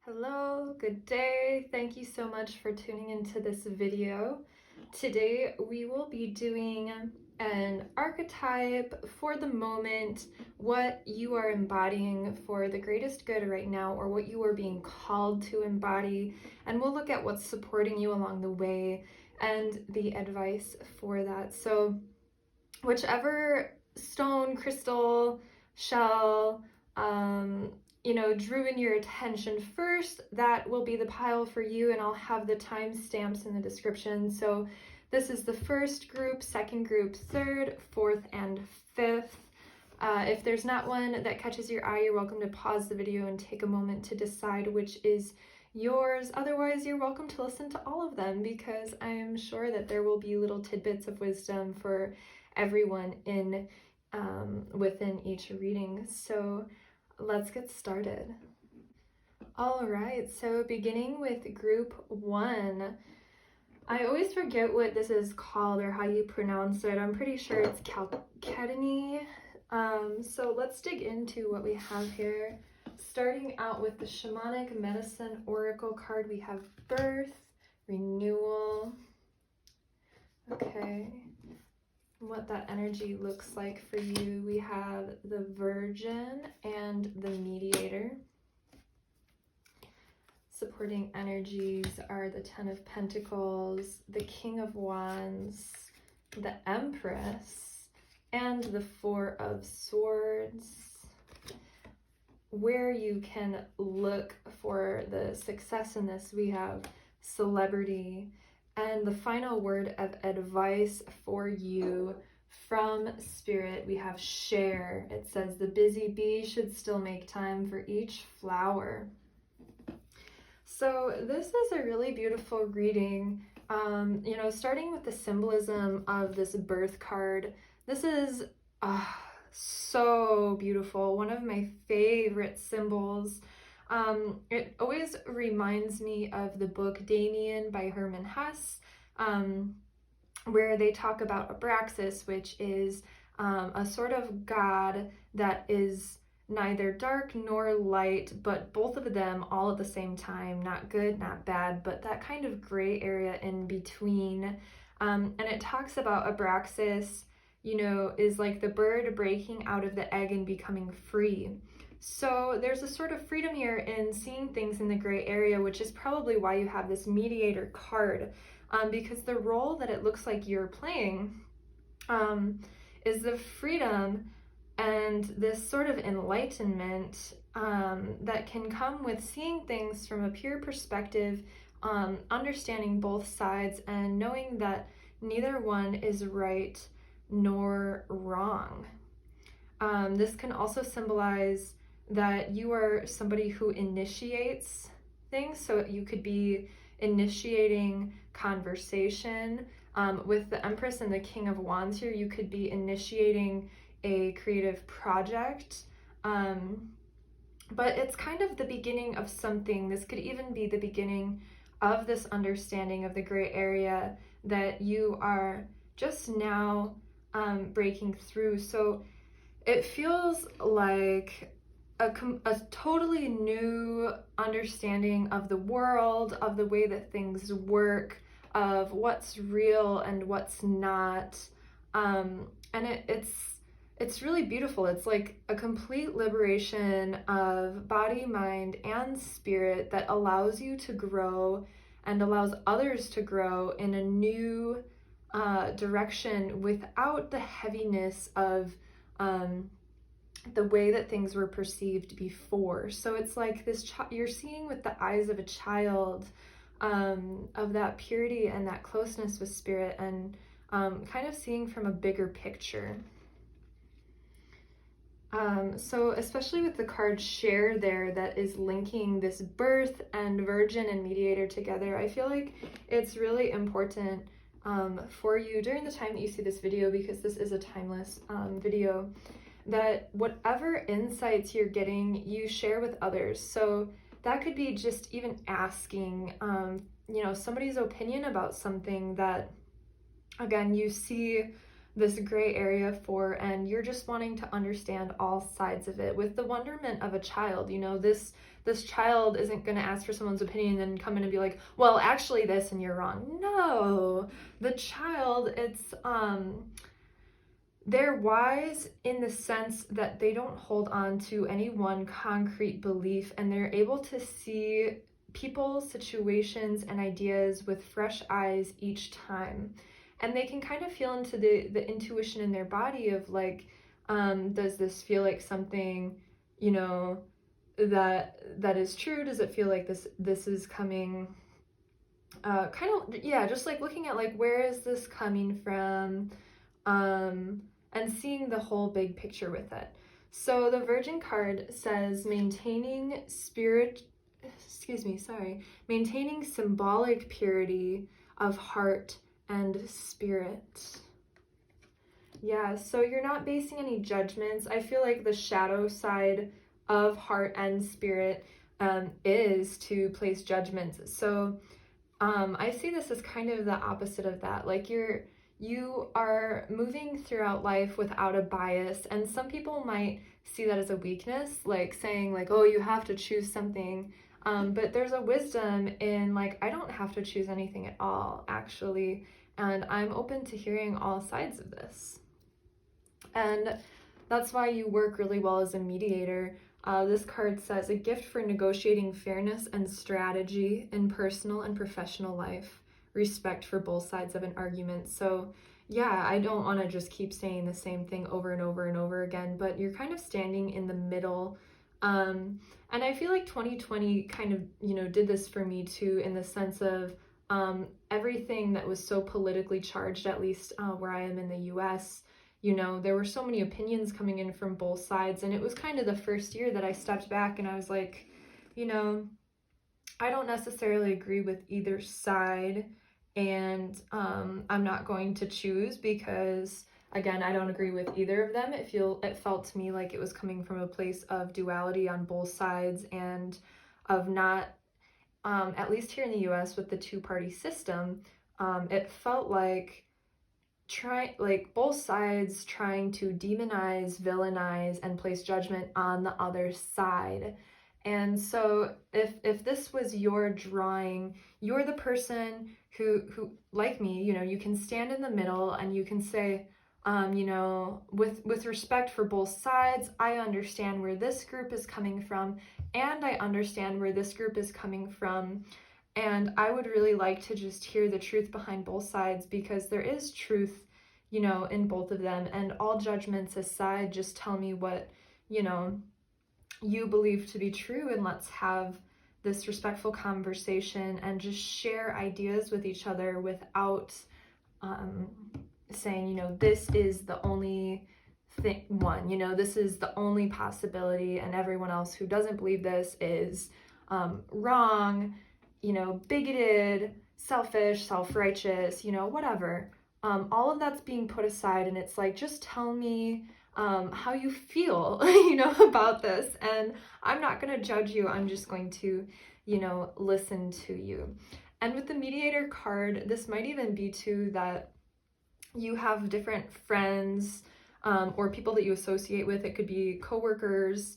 Hello, good day. Thank you so much for tuning into this video. Today we will be doing an archetype for the moment, what you are embodying for the greatest good right now, or what you are being called to embody, and we'll look at what's supporting you along the way and the advice for that. So whichever stone, crystal, shell, drew in your attention first, that will be the pile for you, and I'll have the timestamps in the description. So this is the first group, second group, third, fourth, and fifth. If there's not one that catches your eye, you're welcome to pause the video and take a moment to decide which is yours. Otherwise, you're welcome to listen to all of them, because I am sure that there will be little tidbits of wisdom for everyone in within each reading. So let's get started. All right, so beginning with group 1. I always forget what this is called or how you pronounce it. I'm pretty sure it's Calcetony. So let's dig into what we have here. Starting out with the Shamanic Medicine Oracle card, we have Birth, Renewal. Okay. What that energy looks like for you, we have the Virgin and the Mediator. Supporting energies are the Ten of Pentacles, the King of Wands, the Empress, and the Four of Swords. Where you can look for the success in this, we have Celebrity. And the final word of advice for you from Spirit, we have Share. It says the busy bee should still make time for each flower. So this is a really beautiful reading. Starting with the symbolism of this birth card, this is so beautiful. One of my favorite symbols. It always reminds me of the book Damien by Herman Hesse, where they talk about Abraxas, which is a sort of god that is neither dark nor light, but both of them all at the same time, not good, not bad, but that kind of gray area in between. And it talks about Abraxas, is like the bird breaking out of the egg and becoming free. So there's a sort of freedom here in seeing things in the gray area, which is probably why you have this Mediator card, because the role that it looks like you're playing is the freedom and this sort of enlightenment that can come with seeing things from a pure perspective, understanding both sides and knowing that neither one is right nor wrong. This can also symbolize that you are somebody who initiates things. So you could be initiating conversation. With the Empress and the King of Wands here, you could be initiating a creative project. But it's kind of the beginning of something. This could even be the beginning of this understanding of the gray area that you are just now breaking through. So it feels like a totally new understanding of the world, of the way that things work, of what's real and what's not. And it's really beautiful. It's like a complete liberation of body, mind, and spirit that allows you to grow and allows others to grow in a new direction without the heaviness of the way that things were perceived before. So it's like this, you're seeing with the eyes of a child, of that purity and that closeness with spirit, and kind of seeing from a bigger picture. So especially with the card Share there, that is linking this birth and Virgin and Mediator together, I feel like it's really important for you during the time that you see this video, because this is a timeless video, that whatever insights you're getting, you share with others. So that could be just even asking, somebody's opinion about something that, again, you see this gray area for, and you're just wanting to understand all sides of it with the wonderment of a child. You know, this child isn't going to ask for someone's opinion and come in and be like, well, actually this, and you're wrong. No, the child, it's they're wise in the sense that they don't hold on to any one concrete belief, and they're able to see people, situations, and ideas with fresh eyes each time. And they can kind of feel into the intuition in their body of like, does this feel like something, you know, that is true? Does it feel like this is coming, kind of, yeah, just like looking at like, where is this coming from? And seeing the whole big picture with it. So the Virgin card says maintaining maintaining symbolic purity of heart and spirit. Yeah, so you're not basing any judgments. I feel like the shadow side of heart and spirit is to place judgments. So I see this as kind of the opposite of that. Like you are moving throughout life without a bias, and some people might see that as a weakness, like saying like, oh, you have to choose something, but there's a wisdom in like, I don't have to choose anything at all, actually, and I'm open to hearing all sides of this. And that's why you work really well as a mediator. This card says a gift for negotiating fairness and strategy in personal and professional life. Respect for both sides of an argument. So yeah, I don't want to just keep saying the same thing over and over and over again, but you're kind of standing in the middle. And I feel like 2020 kind of, you know, did this for me too, in the sense of everything that was so politically charged, at least where I am in the US, you know, there were so many opinions coming in from both sides. And it was kind of the first year that I stepped back and I was like, you know, I don't necessarily agree with either side, and I'm not going to choose because, again, I don't agree with either of them. It felt to me like it was coming from a place of duality on both sides, and of not, at least here in the US with the two-party system, it felt like both sides trying to demonize, villainize, and place judgment on the other side. And so if this was your drawing, you're the person who like me, you know, you can stand in the middle and you can say, you know, with respect for both sides, I understand where this group is coming from, and I understand where this group is coming from. And I would really like to just hear the truth behind both sides, because there is truth, you know, in both of them. And all judgments aside, just tell me what, you know, you believe to be true, and let's have this respectful conversation and just share ideas with each other without saying, you know, this is the only one, you know, this is the only possibility, and everyone else who doesn't believe this is wrong, you know, bigoted, selfish, self-righteous, you know, whatever. All of that's being put aside, and it's like, just tell me how you feel, you know, about this, and I'm not going to judge you. I'm just going to, you know, listen to you. And with the mediator card, this might even be too that you have different friends or people that you associate with. It could be coworkers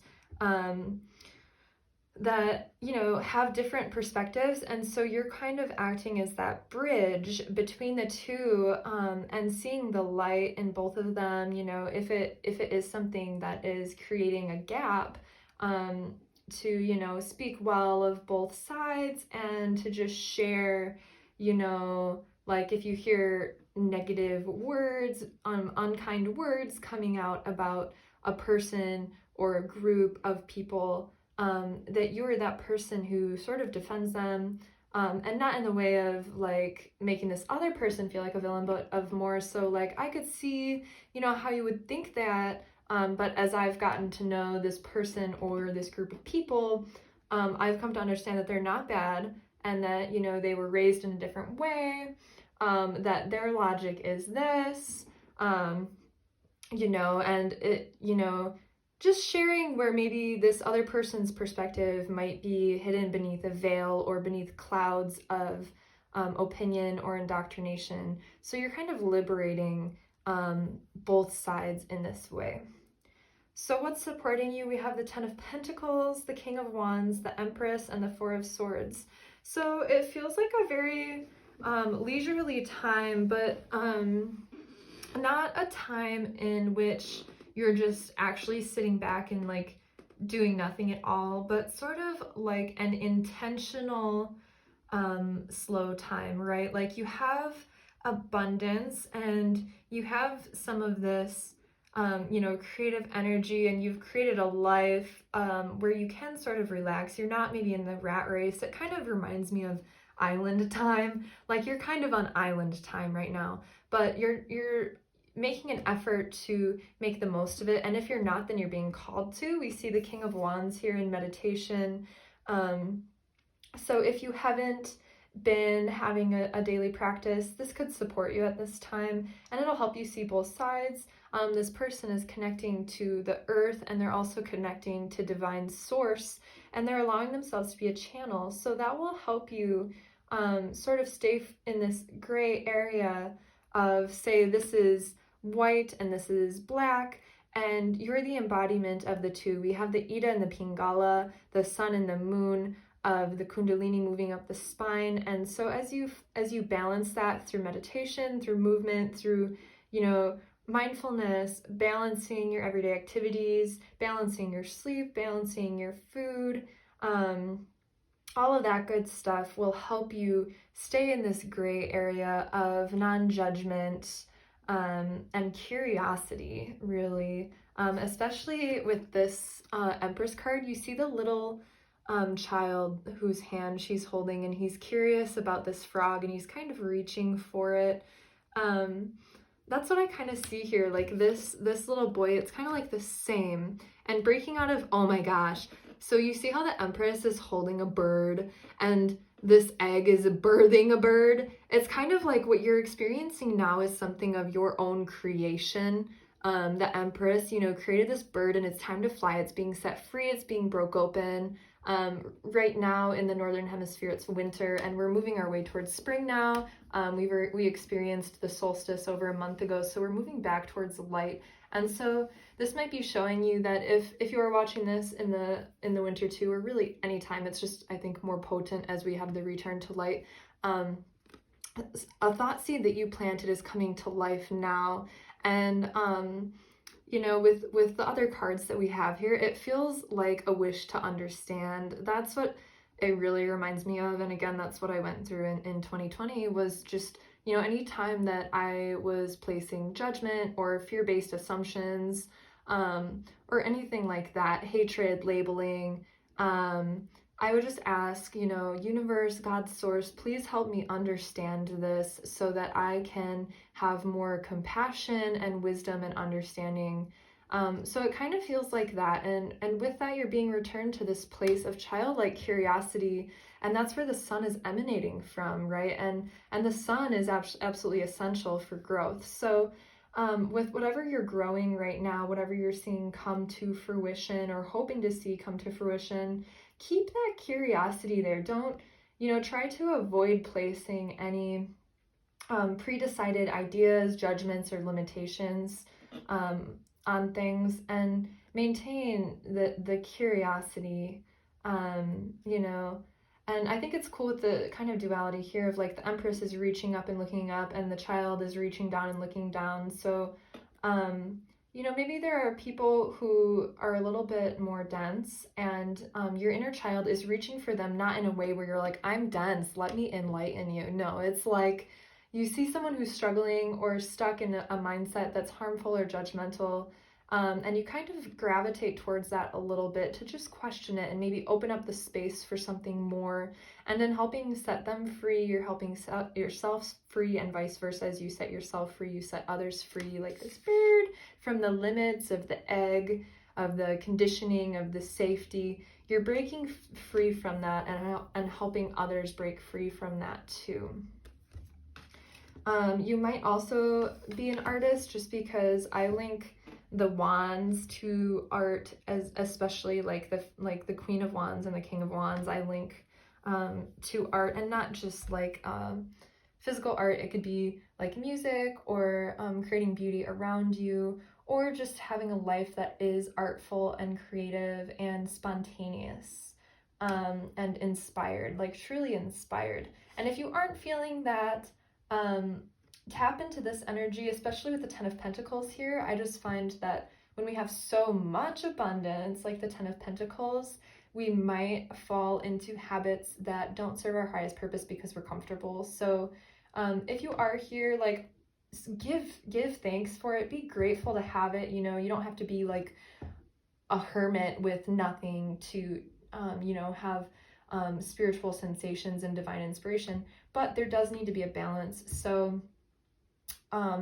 that, you know, have different perspectives, and so you're kind of acting as that bridge between the two, and seeing the light in both of them, you know, if it is something that is creating a gap, to, you know, speak well of both sides, and to just share, you know, like if you hear negative words, unkind words coming out about a person or a group of people, that you're that person who sort of defends them, and not in the way of like making this other person feel like a villain, but of more so like, I could see, you know, how you would think that, but as I've gotten to know this person or this group of people, I've come to understand that they're not bad, and that, you know, they were raised in a different way, that their logic is this, you know, and it, you know, just sharing where maybe this other person's perspective might be hidden beneath a veil or beneath clouds of opinion or indoctrination. So you're kind of liberating both sides in this way. So what's supporting you? We have the Ten of Pentacles, the King of Wands, the Empress, and the Four of Swords. So it feels like a very leisurely time, but not a time in which you're just actually sitting back and like doing nothing at all, but sort of like an intentional slow time, right? Like you have abundance and you have some of this you know, creative energy, and you've created a life where you can sort of relax. You're not maybe in the rat race. It kind of reminds me of island time. Like you're kind of on island time right now, but you're making an effort to make the most of it. And if you're not, then you're being called to. We see the King of Wands here in meditation. So if you haven't been having a daily practice, this could support you at this time, and it'll help you see both sides. This person is connecting to the earth, and they're also connecting to divine source, and they're allowing themselves to be a channel. So that will help you sort of stay in this gray area of, say, this is white and this is black, and you're the embodiment of the two. We have the Ida and the Pingala, the sun and the moon, of the Kundalini moving up the spine. And so as you balance that through meditation, through movement, through, you know, mindfulness, balancing your everyday activities, balancing your sleep, balancing your food, all of that good stuff will help you stay in this gray area of non-judgment and curiosity, really. Especially with this Empress card, you see the little child whose hand she's holding, and he's curious about this frog and he's kind of reaching for it. That's what I kind of see here. Like this little boy, it's kind of like the same, and breaking out of, oh my gosh. So you see how the Empress is holding a bird and this egg is birthing a bird. It's kind of like what you're experiencing now is something of your own creation. The Empress, you know, created this bird and it's time to fly. It's being set free. It's being broke open. Right now in the Northern Hemisphere, it's winter, and we're moving our way towards spring now. We experienced the solstice over a month ago, so we're moving back towards the light. And so this might be showing you that if you are watching this in the winter too, or really anytime, it's just, I think, more potent as we have the return to light. A thought seed that you planted is coming to life now. And you know, with the other cards that we have here, it feels like a wish to understand. That's what it really reminds me of. And again, that's what I went through in 2020, was just, you know, any time that I was placing judgment or fear-based assumptions, or anything like that, hatred, labeling, I would just ask, you know, universe, God, source, please help me understand this so that I can have more compassion and wisdom and understanding. So it kind of feels like that. And with that, you're being returned to this place of childlike curiosity. And that's where the sun is emanating from, right? And the sun is absolutely essential for growth. So with whatever you're growing right now, whatever you're seeing come to fruition or hoping to see come to fruition, keep that curiosity there. Don't, you know, try to avoid placing any pre-decided ideas, judgments, or limitations on things, and maintain the curiosity, you know. And I think it's cool with the kind of duality here of like the Empress is reaching up and looking up, and the child is reaching down and looking down. So, you know, maybe there are people who are a little bit more dense, and your inner child is reaching for them, not in a way where you're like, I'm dense, let me enlighten you. No, it's like you see someone who's struggling or stuck in a mindset that's harmful or judgmental, and you kind of gravitate towards that a little bit to just question it and maybe open up the space for something more. And in helping set them free, you're helping set yourself free, and vice versa. As you set yourself free, you set others free, like this bird, from the limits of the egg, of the conditioning, of the safety. You're breaking free from that, and helping others break free from that too. You might also be an artist, just because I link the wands to art, as especially like the Queen of Wands and the King of Wands. I link to art, and not just like physical art, it could be like music or creating beauty around you, or just having a life that is artful and creative and spontaneous, and inspired, like truly inspired. And if you aren't feeling that, tap into this energy, especially with the Ten of Pentacles here. I just find that when we have so much abundance, like the Ten of Pentacles, we might fall into habits that don't serve our highest purpose because we're comfortable. So if you are here, like, give thanks for it. Be grateful to have it. You know, you don't have to be like a hermit with nothing to, you know, have spiritual sensations and divine inspiration, but there does need to be a balance. So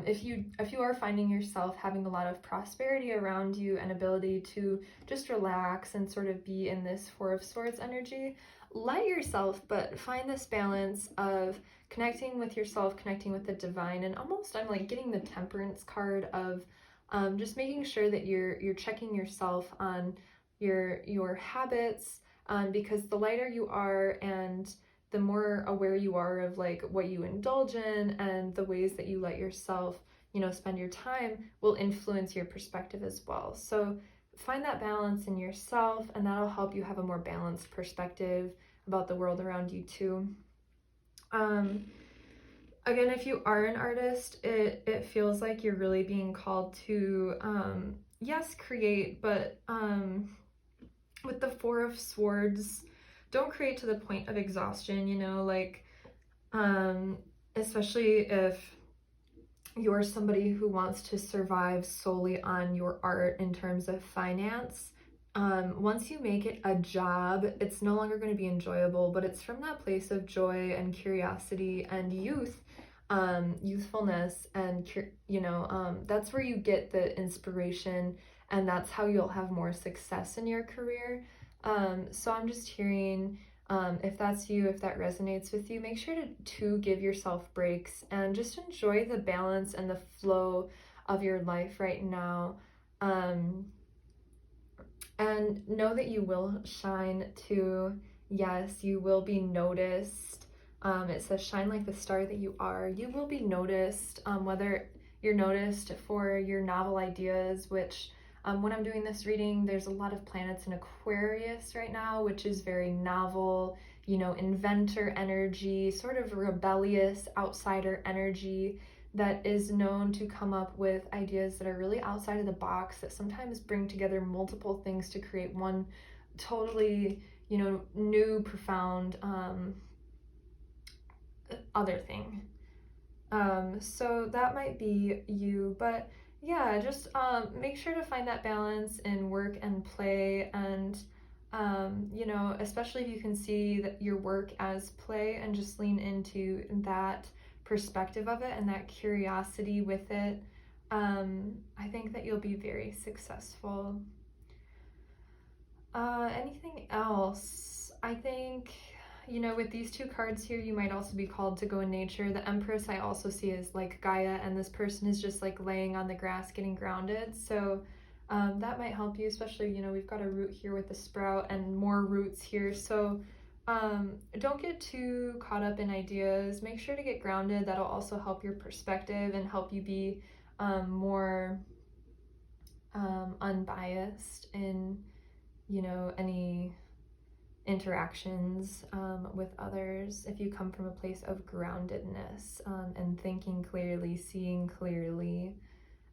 if you are finding yourself having a lot of prosperity around you and ability to just relax and sort of be in this Four of Swords energy, let yourself, but find this balance of connecting with yourself, connecting with the divine, and almost I'm like getting the Temperance card of just making sure that you're checking yourself on your habits, because the lighter you are and the more aware you are of like what you indulge in and the ways that you let yourself, you know, spend your time will influence your perspective as well. So find that balance in yourself, and that'll help you have a more balanced perspective about the world around you too. Again, if you are an artist, it feels like you're really being called to, yes, create, but with the Four of Swords, don't create to the point of exhaustion, you know, like, especially if you're somebody who wants to survive solely on your art in terms of finance. Once you make it a job, it's no longer going to be enjoyable, but it's from that place of joy and curiosity and youthfulness, and you know, that's where you get the inspiration, and that's how you'll have more success in your career. So I'm just hearing, if that's you, if that resonates with you, make sure to give yourself breaks and just enjoy the balance and the flow of your life right now. And know that you will shine too. Yes, you will be noticed. It says, shine like the star that you are. You will be noticed, whether you're noticed for your novel ideas, which when I'm doing this reading, there's a lot of planets in Aquarius right now, which is very novel, you know, inventor energy, sort of rebellious outsider energy that is known to come up with ideas that are really outside of the box, that sometimes bring together multiple things to create one totally, you know, new, profound other thing. So that might be you, but yeah, just make sure to find that balance in work and play, and you know, especially if you can see that your work as play, and just lean into that perspective of it and that curiosity with it. I think that you'll be very successful. Anything else? I think, you know, with these two cards here, you might also be called to go in nature. The Empress I also see as like Gaia, and this person is just like laying on the grass getting grounded. So that might help you, especially, you know, we've got a root here with the sprout and more roots here. So don't get too caught up in ideas. Make sure to get grounded. That'll also help your perspective and help you be more unbiased in, you know, any interactions with others. If you come from a place of groundedness, and thinking clearly, seeing clearly,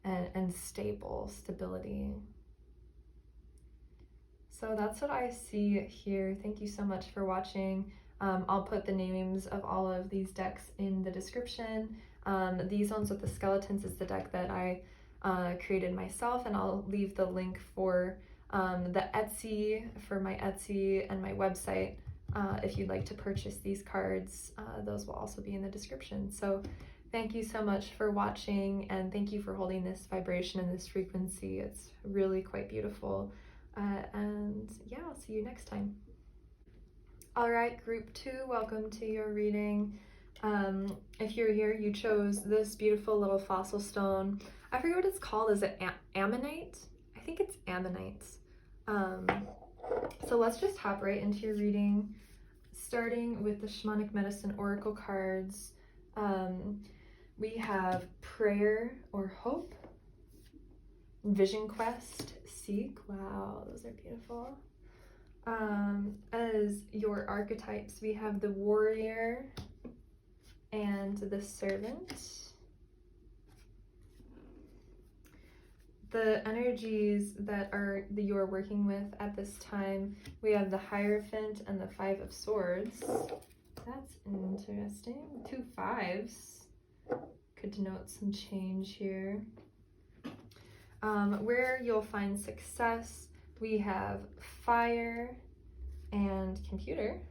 and stability. So that's what I see here. Thank you so much for watching. I'll put the names of all of these decks in the description. These ones with the skeletons is the deck that I created myself, and I'll leave the link for the Etsy, for my Etsy and my website. If you'd like to purchase these cards, those will also be in the description. So thank you so much for watching, and thank you for holding this vibration and this frequency. It's really quite beautiful. And yeah, I'll see you next time. All right, group 2, welcome to your reading. If you're here, you chose this beautiful little fossil stone. I forget what it's called. Is it ammonite? I think it's ammonite. So let's just hop right into your reading, starting with the Shamanic Medicine Oracle cards. We have prayer or hope, vision quest, seek. Wow, those are beautiful. As your archetypes, we have the warrior and the servant. The energies that you're working with at this time, we have the Hierophant and the Five of Swords. That's interesting. 2 5s could denote some change here. Where you'll find success, we have fire and computer.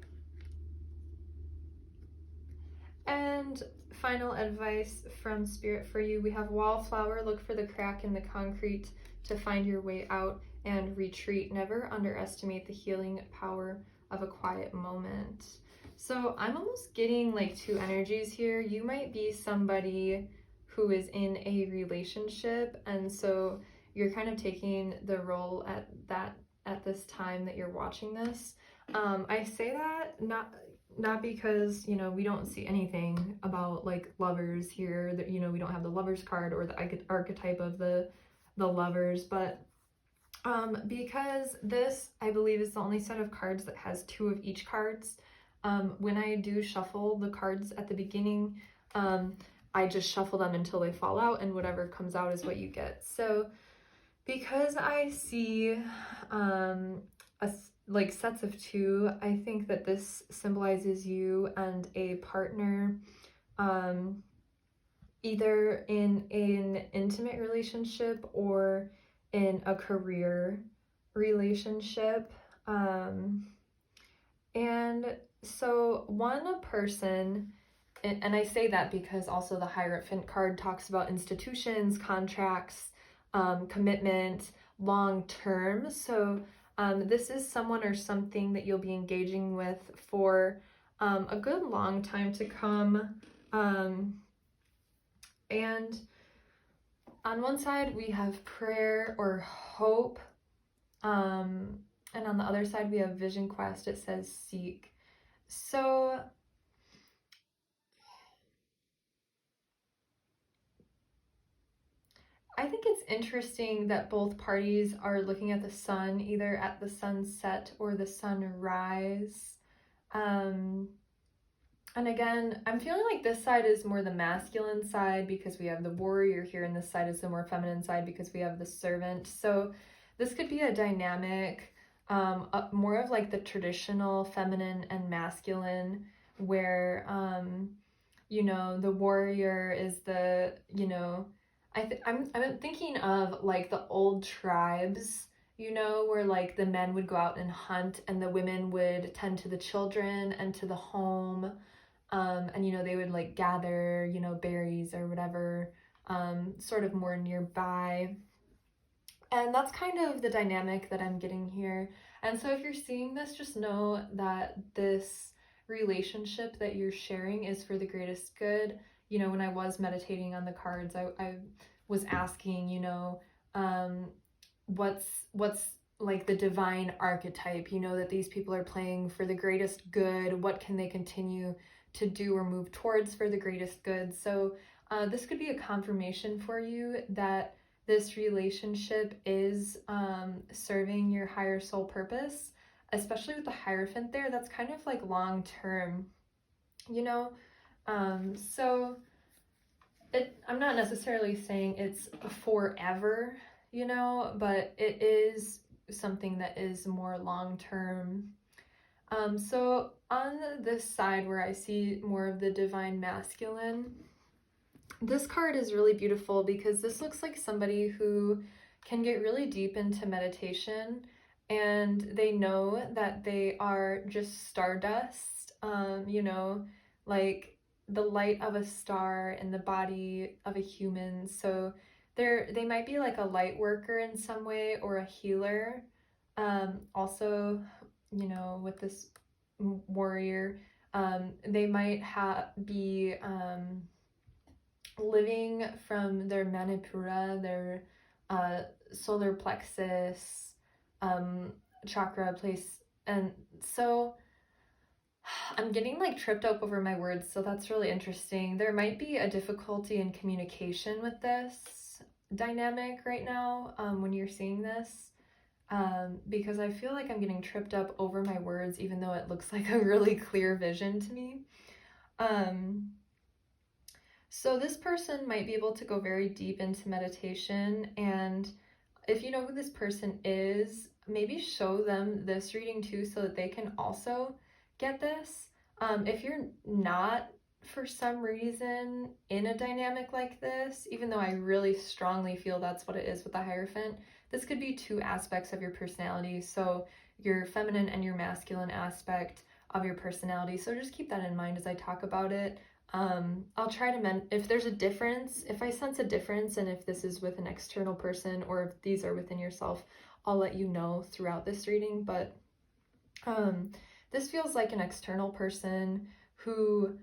And final advice from Spirit for you, we have wallflower, look for the crack in the concrete to find your way out, and retreat. Never underestimate the healing power of a quiet moment. So I'm almost getting like 2 energies here. You might be somebody who is in a relationship, and so you're kind of taking the role at this time that you're watching this. I say that not because, you know, we don't see anything about like lovers here, that, you know, we don't have the lovers card or the archetype of the lovers, but because this, I believe, is the only set of cards that has 2 of each cards. When I do shuffle the cards at the beginning, I just shuffle them until they fall out, and whatever comes out is what you get. So because I see like sets of 2, I think that this symbolizes you and a partner, either in an intimate relationship or in a career relationship. And so one person, and I say that because also the Hierophant card talks about institutions, contracts, commitment, long term. So this is someone or something that you'll be engaging with for a good long time to come. And on one side we have prayer or hope, and on the other side we have vision quest. It says seek. So I think it's interesting that both parties are looking at the sun, either at the sunset or the sunrise. And again, I'm feeling like this side is more the masculine side because we have the warrior here, and this side is the more feminine side because we have the servant. So this could be a dynamic, more of like the traditional feminine and masculine, where, you know, the warrior is the, you know, I'm thinking of like the old tribes, you know, where like the men would go out and hunt and the women would tend to the children and to the home. And, you know, they would like gather, you know, berries or whatever, sort of more nearby. And that's kind of the dynamic that I'm getting here. And so if you're seeing this, just know that this relationship that you're sharing is for the greatest good. You know, when I was meditating on the cards, I was asking, you know, what's like the divine archetype, you know, that these people are playing for the greatest good. What can they continue to do or move towards for the greatest good? So this could be a confirmation for you that this relationship is serving your higher soul purpose, especially with the Hierophant there. That's kind of like long term, you know. So I'm not necessarily saying it's forever, you know, but it is something that is more long term. So on this side where I see more of the divine masculine, this card is really beautiful because this looks like somebody who can get really deep into meditation, and they know that they are just stardust, you know, like the light of a star in the body of a human. So they might be like a light worker in some way or a healer. Also, you know, with this warrior, they might be living from their manipura, their solar plexus chakra place. And so I'm getting like tripped up over my words, so that's really interesting. There might be a difficulty in communication with this dynamic right now when you're seeing this, because I feel like I'm getting tripped up over my words, even though it looks like a really clear vision to me. So this person might be able to go very deep into meditation, and if you know who this person is, maybe show them this reading too so that they can also get this. If you're not, for some reason, in a dynamic like this, even though I really strongly feel that's what it is with the Hierophant, this could be two aspects of your personality. So your feminine and your masculine aspect of your personality. So just keep that in mind as I talk about it. I'll try to if there's a difference, if I sense a difference, and if this is with an external person or if these are within yourself, I'll let you know throughout this reading. But this feels like an external person who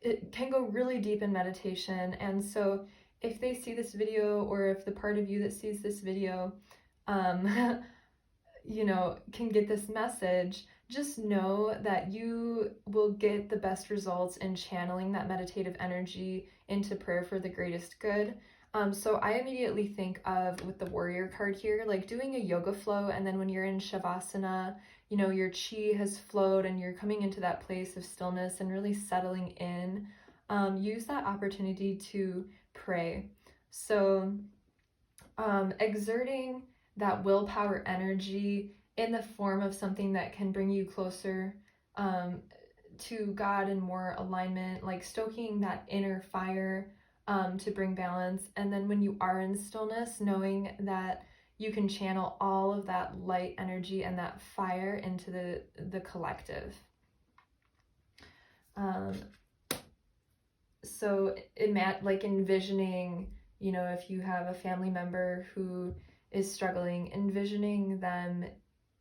it can go really deep in meditation. And so if they see this video, or if the part of you that sees this video you know, can get this message, just know that you will get the best results in channeling that meditative energy into prayer for the greatest good. So I immediately think of, with the warrior card here, like doing a yoga flow, and then when you're in Shavasana, you know, your chi has flowed and you're coming into that place of stillness and really settling in. Use that opportunity to pray. So exerting that willpower energy in the form of something that can bring you closer to God and more alignment, like stoking that inner fire to bring balance. And then when you are in stillness, knowing that you can channel all of that light energy and that fire into the collective. So like envisioning, you know, if you have a family member who is struggling, envisioning them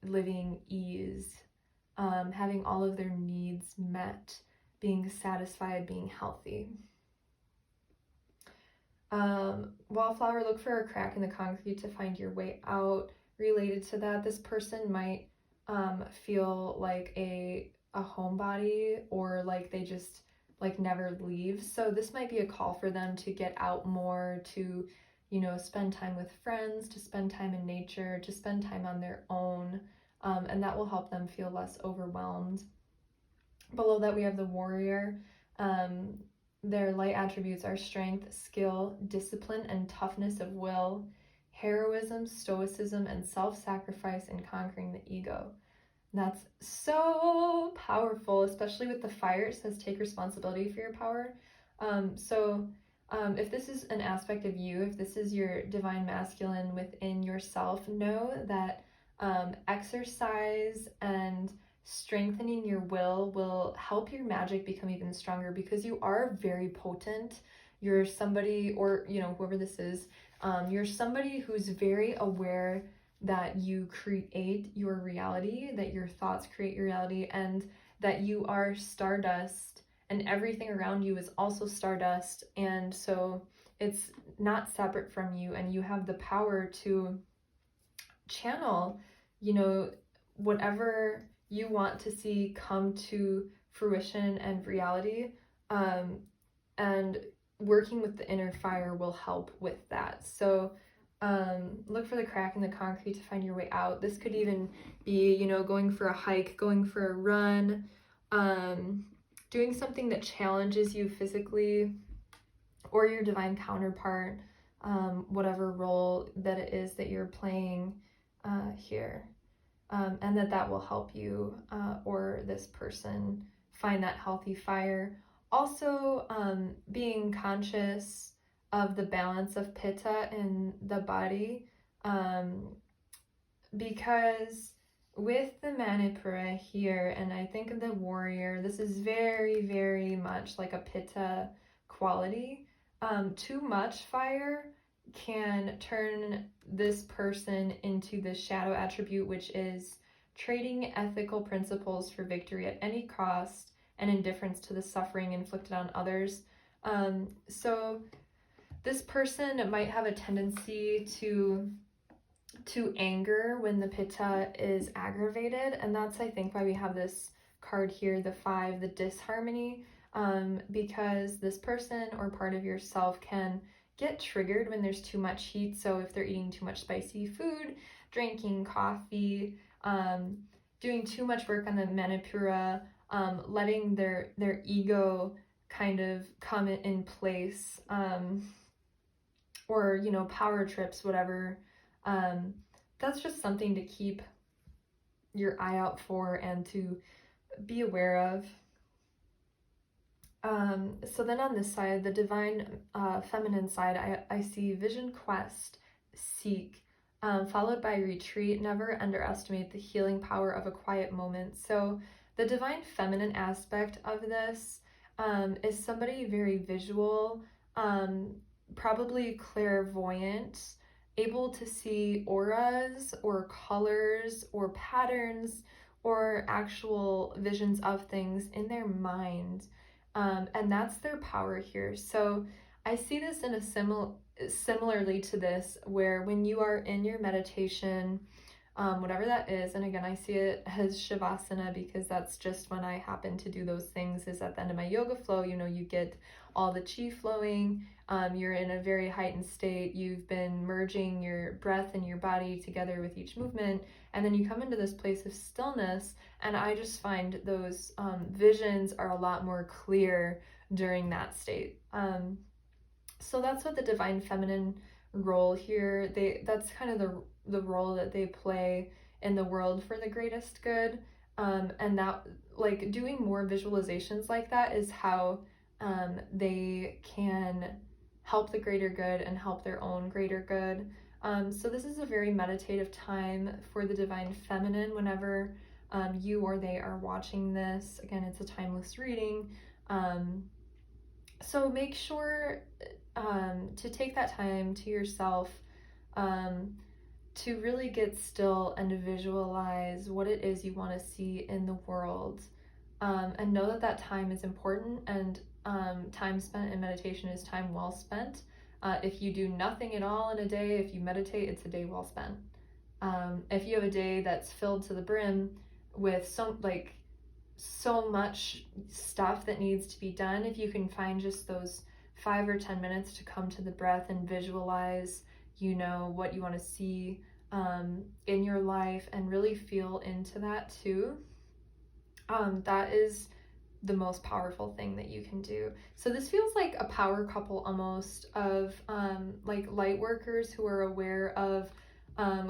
living ease, having all of their needs met, being satisfied, being healthy. Wallflower, look for a crack in the concrete to find your way out. Related to that, this person might feel like a homebody, or like they just like never leave. So this might be a call for them to get out more, to, you know, spend time with friends, to spend time in nature, to spend time on their own, and that will help them feel less overwhelmed. Below that, we have the warrior. Their light attributes are strength, skill, discipline, and toughness of will, heroism, stoicism, and self-sacrifice in conquering the ego. And that's so powerful, especially with the fire. It says take responsibility for your power. If this is an aspect of you, if this is your divine masculine within yourself, know that exercise and strengthening your will help your magic become even stronger, because you are very potent. You're somebody, or, you know, whoever this is, you're somebody who's very aware that you create your reality, that your thoughts create your reality, and that you are stardust, and everything around you is also stardust. And so it's not separate from you, and you have the power to channel, you know, whatever you want to see come to fruition and reality, and working with the inner fire will help with that. So look for the crack in the concrete to find your way out. This could even be, you know, going for a hike, going for a run, doing something that challenges you physically, or your divine counterpart, whatever role that it is that you're playing here. And that will help you or this person find that healthy fire. Also, being conscious of the balance of pitta in the body, because with the Manipura here, and I think of the warrior, this is very, very much like a pitta quality. Too much fire can turn this person into the shadow attribute, which is trading ethical principles for victory at any cost and indifference to the suffering inflicted on others. So this person might have a tendency to to anger when the pitta is aggravated. And that's, I think, why we have this card here, the 5, the disharmony, because this person or part of yourself can get triggered when there's too much heat. So if they're eating too much spicy food, drinking coffee, doing too much work on the manipura, letting their ego kind of come in place, or, you know, power trips, whatever. That's just something to keep your eye out for and to be aware of. So then on this side, the divine feminine side, I see vision, quest, seek, followed by retreat. Never underestimate the healing power of a quiet moment. So the divine feminine aspect of this is somebody very visual, probably clairvoyant, able to see auras or colors or patterns or actual visions of things in their mind. And that's their power here. So I see this in a similarly to this, where when you are in your meditation, whatever that is, and again, I see it as Shavasana because that's just when I happen to do those things, is at the end of my yoga flow, you know, you get all the chi flowing, you're in a very heightened state, you've been merging your breath and your body together with each movement, and then you come into this place of stillness, and I just find those visions are a lot more clear during that state. So that's what the divine feminine role here, that's kind of the role that they play in the world for the greatest good. And that, like, doing more visualizations like that is how they can help the greater good and help their own greater good. So this is a very meditative time for the divine feminine whenever you or they are watching this. Again, it's a timeless reading. So make sure to take that time to yourself to really get still and to visualize what it is you want to see in the world, and know that that time is important, and time spent in meditation is time well spent. If you do nothing at all in a day, if you meditate, it's a day well spent. If you have a day that's filled to the brim with so much stuff that needs to be done, if you can find just those 5 or 10 minutes to come to the breath and visualize, you know, what you want to see in your life and really feel into that too, that is the most powerful thing that you can do. So this feels like a power couple almost of like light workers who are aware of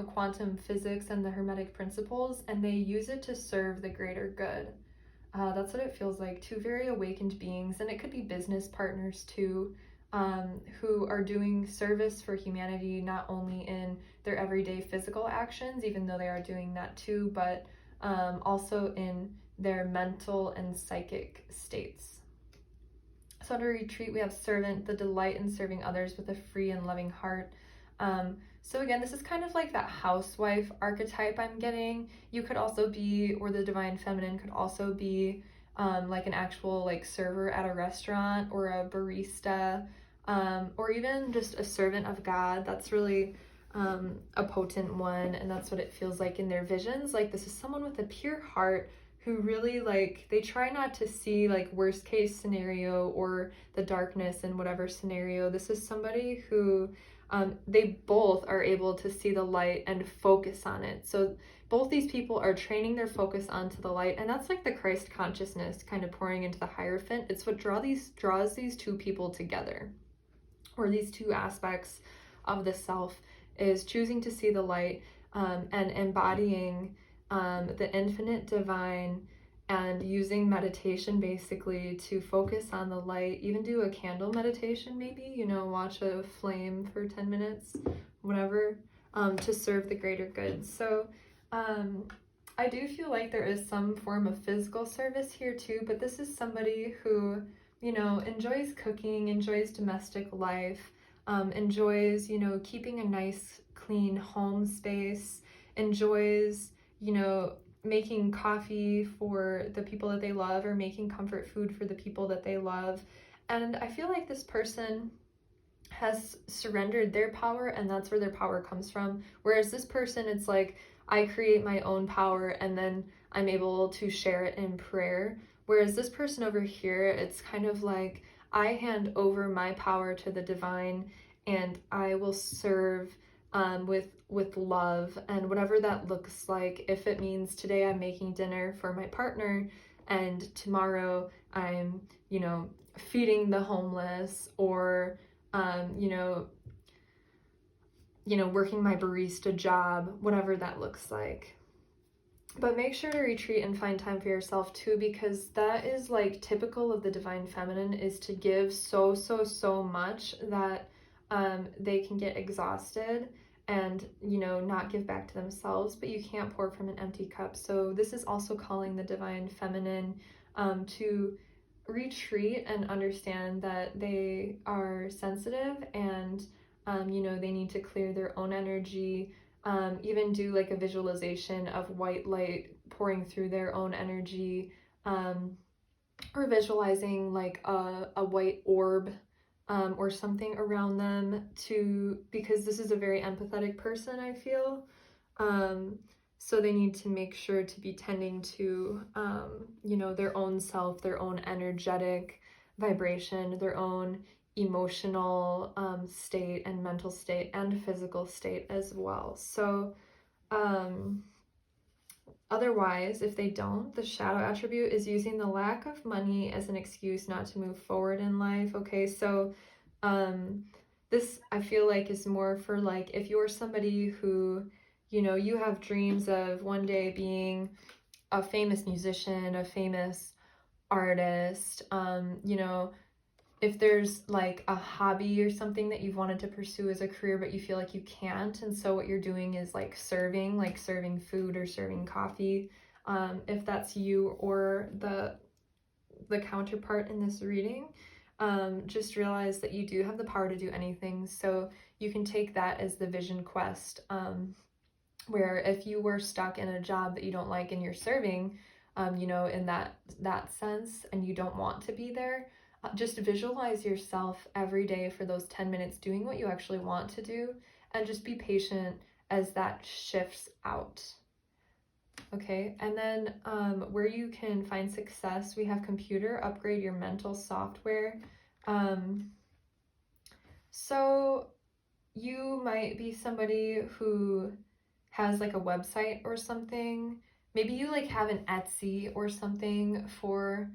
quantum physics and the Hermetic principles, and they use it to serve the greater good. That's what it feels like. 2 very awakened beings, and it could be business partners too, who are doing service for humanity, not only in their everyday physical actions, even though they are doing that too, but also in their mental and psychic states. So under retreat, we have servant, the delight in serving others with a free and loving heart. So again, this is kind of like that housewife archetype I'm getting. You could also be, or the divine feminine could also be like an actual like server at a restaurant, or a barista, or even just a servant of God. That's really a potent one, and that's what it feels like in their visions. Like, this is someone with a pure heart who really, like, they try not to see like worst case scenario or the darkness in whatever scenario. This is somebody who they both are able to see the light and focus on it. So both these people are training their focus onto the light, and that's like the Christ consciousness kind of pouring into the Hierophant. It's what draws these 2 people together, or these 2 aspects of the self, is choosing to see the light and embodying the infinite divine, and using meditation basically to focus on the light. Even do a candle meditation, maybe, you know, watch a flame for 10 minutes, whatever, to serve the greater good. So I do feel like there is some form of physical service here too, but this is somebody who, you know, enjoys cooking, enjoys domestic life, enjoys, you know, keeping a nice clean home space, enjoys, you know, making coffee for the people that they love, or making comfort food for the people that they love. And I feel like this person has surrendered their power, and that's where their power comes from. Whereas this person, it's like, I create my own power and then I'm able to share it in prayer. Whereas this person over here, it's kind of like, I hand over my power to the divine and I will serve with love, and whatever that looks like. If it means today I'm making dinner for my partner and tomorrow I'm, you know, feeding the homeless, or working my barista job, whatever that looks like. But make sure to retreat and find time for yourself too, because that is like typical of the divine feminine, is to give so much that they can get exhausted and, you know, not give back to themselves. But you can't pour from an empty cup. So this is also calling the divine feminine to retreat and understand that they are sensitive, and they need to clear their own energy. Even do like a visualization of white light pouring through their own energy, or visualizing like a white orb or something around them, because this is a very empathetic person, I feel. So they need to make sure to be tending to, their own self, their own energetic vibration, their own emotional state and mental state and physical state as well. So otherwise, if they don't, the shadow attribute is using the lack of money as an excuse not to move forward in life. Okay, so this I feel like is more for like, if you're somebody who, you have dreams of one day being a famous musician, a famous artist, if there's like a hobby or something that you've wanted to pursue as a career, but you feel like you can't, and so what you're doing is like serving food or serving coffee. If that's you or the counterpart in this reading, just realize that you do have the power to do anything. So you can take that as the vision quest, where if you were stuck in a job that you don't like and you're serving, in that sense, and you don't want to be there, just visualize yourself every day for those 10 minutes doing what you actually want to do, and just be patient as that shifts out. Okay, and then where you can find success, we have computer, upgrade your mental software. So you might be somebody who has like a website or something. Maybe you like have an Etsy or something for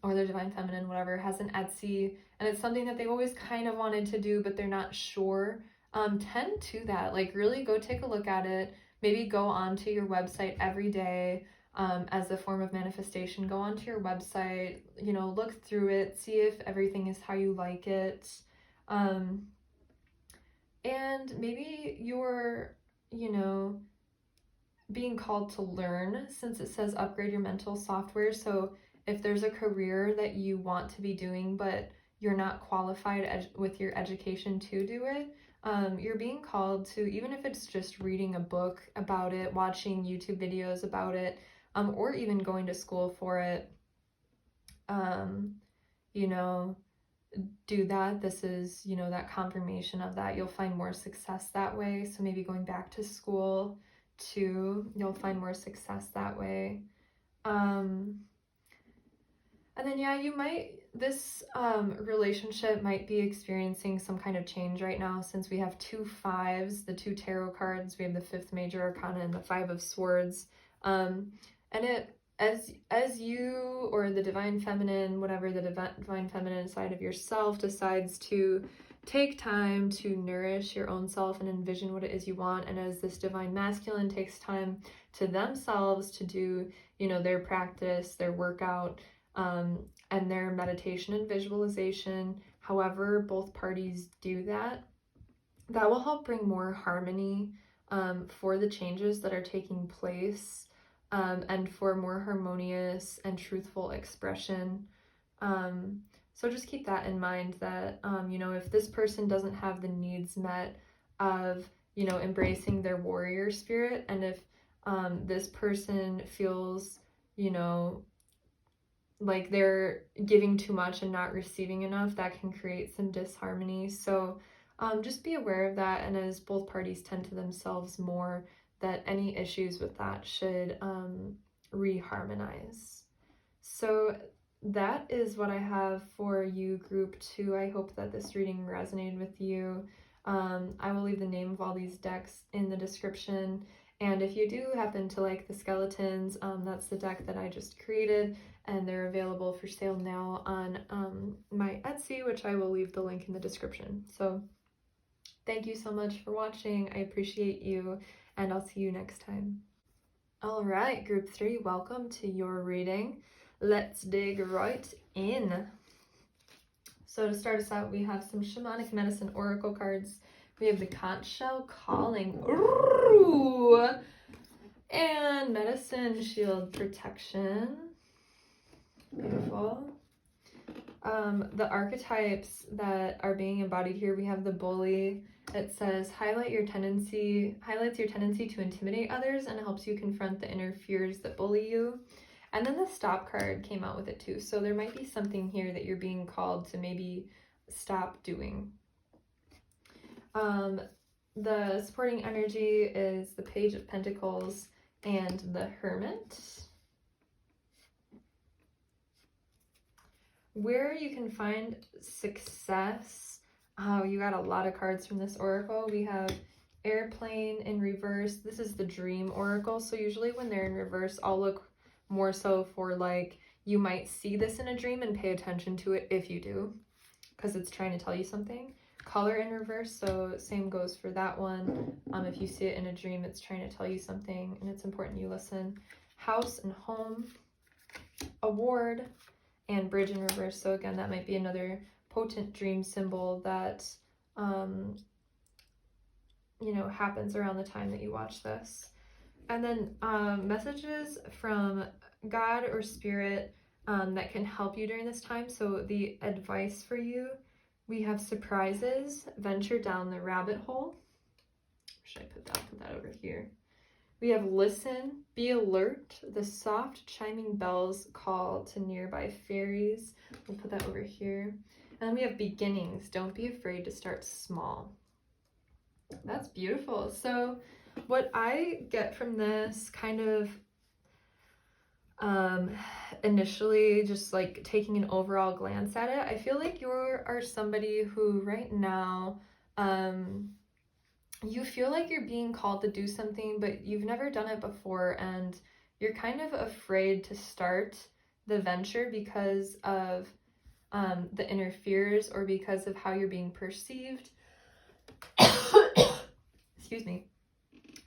or the divine feminine, whatever, has an Etsy, and it's something that they've always kind of wanted to do, but they're not sure. Tend to that, like really go take a look at it. Maybe go onto your website every day as a form of manifestation. Go onto your website, look through it, see if everything is how you like it. And maybe you're, being called to learn, since it says upgrade your mental software. So if there's a career that you want to be doing, but you're not qualified with your education to do it, you're being called to, even if it's just reading a book about it, watching YouTube videos about it, or even going to school for it, do that. This is, that confirmation of that. You'll find more success that way. So maybe going back to school too, you'll find more success that way. And then, this relationship might be experiencing some kind of change right now, since we have 2 5s, the 2 tarot cards, we have the 5th major arcana and the 5 of swords. And it, as you or the divine feminine, whatever the divine feminine side of yourself decides to take time to nourish your own self and envision what it is you want, and as this divine masculine takes time to themselves to do, their practice, their workout, and their meditation and visualization, however both parties do that, that will help bring more harmony for the changes that are taking place, and for more harmonious and truthful expression. So just keep that in mind, that, if this person doesn't have the needs met of, embracing their warrior spirit, and if this person feels, like they're giving too much and not receiving enough, that can create some disharmony. So just be aware of that, and as both parties tend to themselves more, that any issues with that should reharmonize. So that is what I have for you, group 2. I hope that this reading resonated with you. I will leave the name of all these decks in the description, and if you do happen to like the skeletons, that's the deck that I just created, and they're available for sale now on my Etsy, which I will leave the link in the description. So thank you so much for watching. I appreciate you, and I'll see you next time. All right, group 3, welcome to your reading. Let's dig right in. So to start us out, we have some Shamanic Medicine Oracle cards. We have the Conch Shell Calling. Ooh! And Medicine Shield Protection. Beautiful. The archetypes that are being embodied here, we have the Bully. It says highlights your tendency to intimidate others and helps you confront the inner fears that bully you. And then the Stop card came out with it too. So there might be something here that you're being called to maybe stop doing. The supporting energy is the Page of Pentacles and the Hermit. Where you can find success. Oh, you got a lot of cards from this oracle. We have Airplane in reverse. This is the Dream Oracle. So usually when they're in reverse, I'll look more so for like, you might see this in a dream and pay attention to it if you do, because it's trying to tell you something. Color in reverse, so same goes for that one. If you see it in a dream, it's trying to tell you something, and it's important you listen. House and Home, Award, and Bridge in reverse. So again, that might be another potent dream symbol that you know, happens around the time that you watch this. And then messages from God or Spirit that can help you during this time. So the advice for you, we have surprises, venture down the rabbit hole. Should I put that over here? We have listen, be alert, the soft chiming bells call to nearby fairies. We'll put that over here. And then we have beginnings, don't be afraid to start small. That's beautiful. So what I get from this kind of initially, just like taking an overall glance at it, I feel like you are somebody who right now, you feel like you're being called to do something, but you've never done it before, and you're kind of afraid to start the venture because of the inner fears or because of how you're being perceived. Excuse me.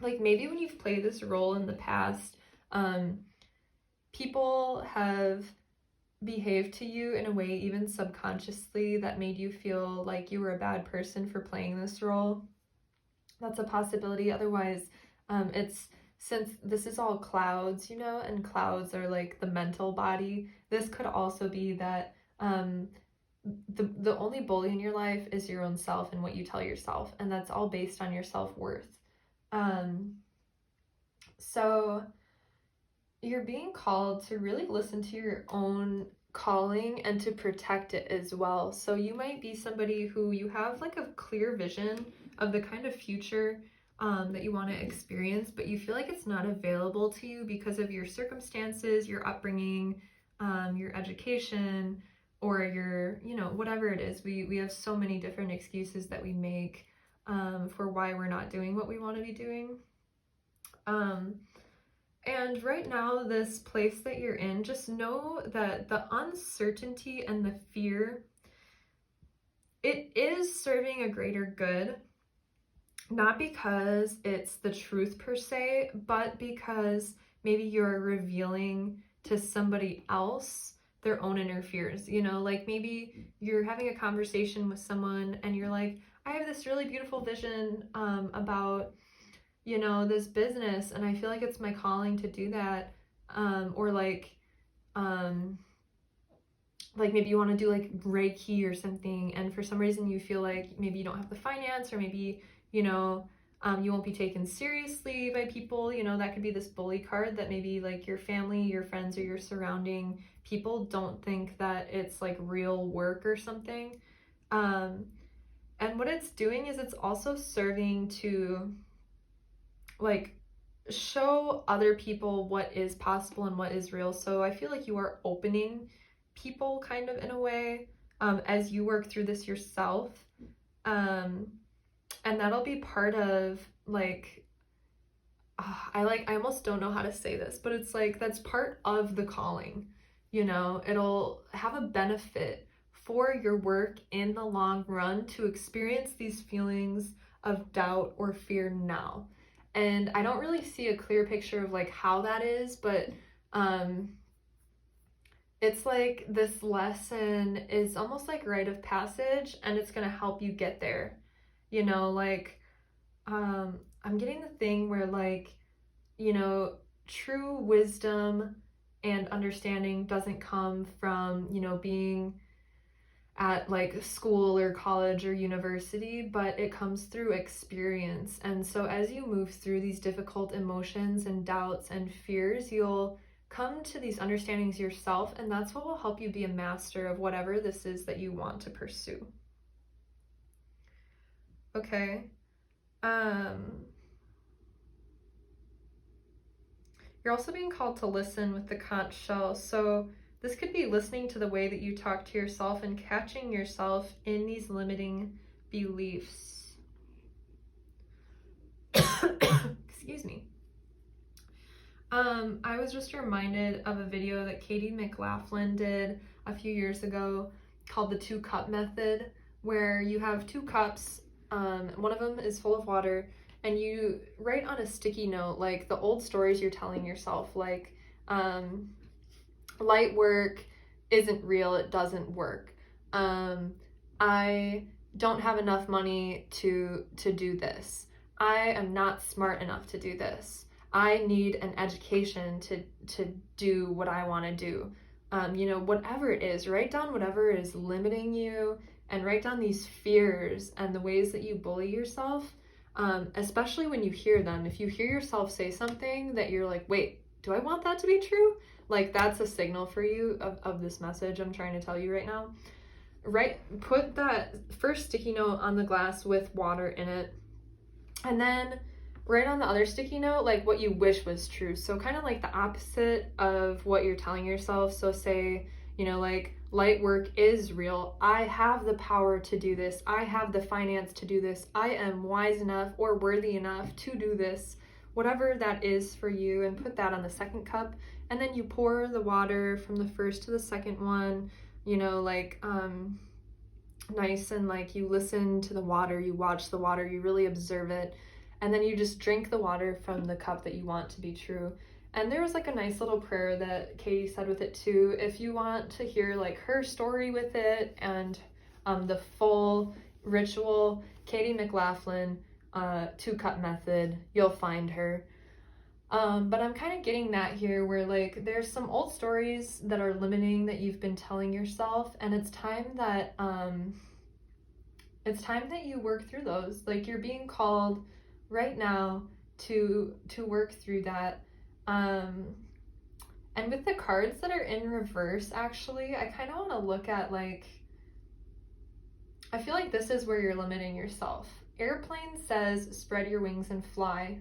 Like maybe when you've played this role in the past, people have behaved to you in a way, even subconsciously, that made you feel like you were a bad person for playing this role. That's a possibility. Otherwise, it's, since this is all clouds, you know, and clouds are like the mental body, this could also be that the only bully in your life is your own self and what you tell yourself, and that's all based on your self-worth. So you're being called to really listen to your own calling and to protect it as well. So you might be somebody who you have like a clear vision of the kind of future that you want to experience, but you feel like it's not available to you because of your circumstances, your upbringing, your education, or your, you know, whatever it is. We have so many different excuses that we make for why we're not doing what we want to be doing. And right now, this place that you're in, just know that the uncertainty and the fear, it is serving a greater good, not because it's the truth per se, but because maybe you're revealing to somebody else their own inner fears. You know, like maybe you're having a conversation with someone and you're like, I have this really beautiful vision about, you know, this business, and I feel like it's my calling to do that. Or like maybe you want to do like Reiki or something, and for some reason you feel like maybe you don't have the finance, or maybe, you know, You won't be taken seriously by people. You know, that could be this bully card that maybe like your family, your friends, or your surrounding people don't think that it's like real work or something. And what it's doing is it's also serving to like show other people what is possible and what is real. So I feel like you are opening people kind of in a way as you work through this yourself. And that'll be part of like, I almost don't know how to say this, but it's like, that's part of the calling, you know. It'll have a benefit for your work in the long run to experience these feelings of doubt or fear now. And I don't really see a clear picture of like how that is, but it's like this lesson is almost like rite of passage, and it's going to help you get there. You know, like I'm getting the thing where like, you know, true wisdom and understanding doesn't come from, you know, being at like school or college or university, but it comes through experience. And so as you move through these difficult emotions and doubts and fears, you'll come to these understandings yourself, and that's what will help you be a master of whatever this is that you want to pursue. Okay. You're also being called to listen with the conch shell. So this could be listening to the way that you talk to yourself and catching yourself in these limiting beliefs. Excuse me. I was just reminded of a video that Katie McLaughlin did a few years ago called the 2-cup method, where you have 2 cups, one of them is full of water, and you write on a sticky note like the old stories you're telling yourself, like light work isn't real, it doesn't work. I don't have enough money to do this. I am not smart enough to do this. I need an education to do what I want to do. You know, whatever it is, write down whatever is limiting you, and write down these fears and the ways that you bully yourself, especially when you hear them. If you hear yourself say something that you're like, wait, do I want that to be true? Like, that's a signal for you of this message I'm trying to tell you right now. Put that first sticky note on the glass with water in it, and then write on the other sticky note like what you wish was true. So kind of like the opposite of what you're telling yourself. So say, you know, like light work is real. I have the power to do this. I have the finance to do this. I am wise enough or worthy enough to do this. Whatever that is for you, and put that on the second cup. And then you pour the water from the first to the second one, you know, like nice, and like you listen to the water, you watch the water, you really observe it. And then you just drink the water from the cup that you want to be true. And there was like a nice little prayer that Katie said with it too. If you want to hear like her story with it and the full ritual, Katie McLaughlin, 2-cup method, you'll find her. But I'm kind of getting that here where like there's some old stories that are limiting that you've been telling yourself, and it's time that you work through those. Like, you're being called right now to work through that. And with the cards that are in reverse, actually, I kind of want to look at like, I feel like this is where you're limiting yourself. Airplane says spread your wings and fly.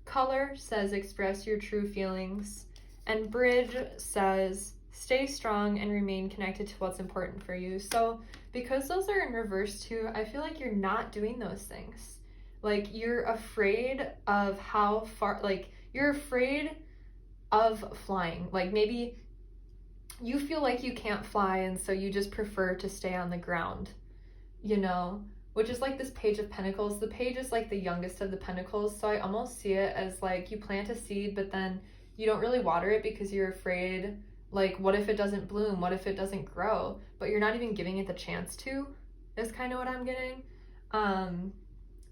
Color says express your true feelings. And bridge says stay strong and remain connected to what's important for you. So because those are in reverse too, I feel like you're not doing those things. Like, you're afraid of how far, like, you're afraid of flying. Like, maybe you feel like you can't fly, and so you just prefer to stay on the ground, you know, which is like this Page of Pentacles. The page is like the youngest of the pentacles, so I almost see it as like you plant a seed, but then you don't really water it because you're afraid, like, what if it doesn't bloom? What if it doesn't grow? But you're not even giving it the chance to, is kind of what I'm getting.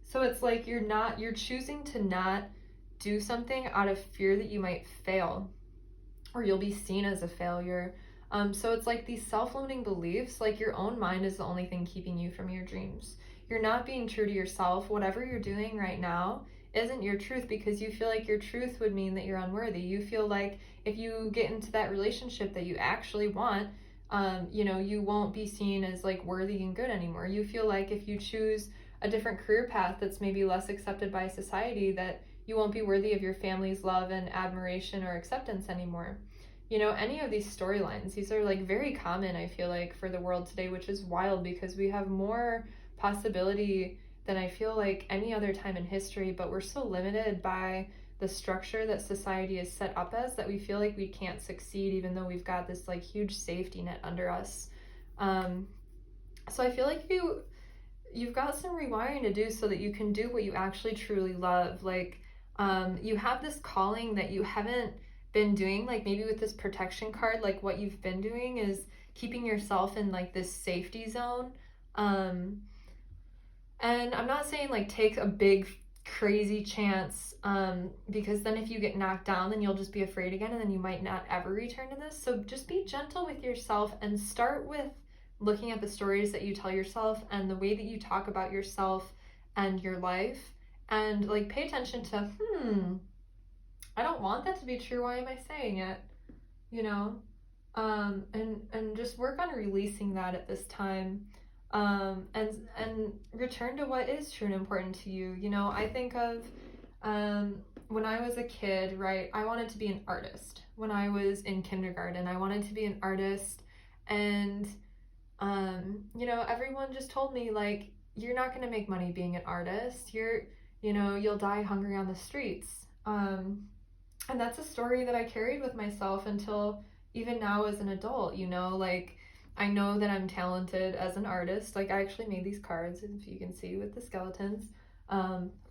So it's like you're choosing to not do something out of fear that you might fail, or you'll be seen as a failure. So it's like these self-limiting beliefs, like your own mind is the only thing keeping you from your dreams. you're not being true to yourself. Whatever you're doing right now isn't your truth, because you feel like your truth would mean that you're unworthy. You feel like if you get into that relationship that you actually want, you know, you won't be seen as like worthy and good anymore. You feel like if you choose a different career path that's maybe less accepted by society, that you won't be worthy of your family's love and admiration or acceptance anymore. You know, any of these storylines, these are like very common, I feel like, for the world today, which is wild because we have more possibility than I feel like any other time in history, but we're so limited by the structure that society is set up as that we feel like we can't succeed even though we've got this like huge safety net under us. So I feel like you've got some rewiring to do so that you can do what you actually truly love. Like you have this calling that you haven't been doing, like maybe with this protection card, like what you've been doing is keeping yourself in like this safety zone. And I'm not saying like take a big crazy chance, because then if you get knocked down, then you'll just be afraid again and then you might not ever return to this. So just be gentle with yourself and start with looking at the stories that you tell yourself and the way that you talk about yourself and your life, and like pay attention to, I don't want that to be true. Why am I saying it? You know, and just work on releasing that at this time. And return to what is true and important to you. You know, I think of when I was a kid, right? I wanted to be an artist. When I was in kindergarten, I wanted to be an artist, and you know, everyone just told me like, you're not going to make money being an artist. You'll die hungry on the streets. And that's a story that I carried with myself until even now as an adult. You know, like, I know that I'm talented as an artist. Like, I actually made these cards, if you can see, with the skeletons.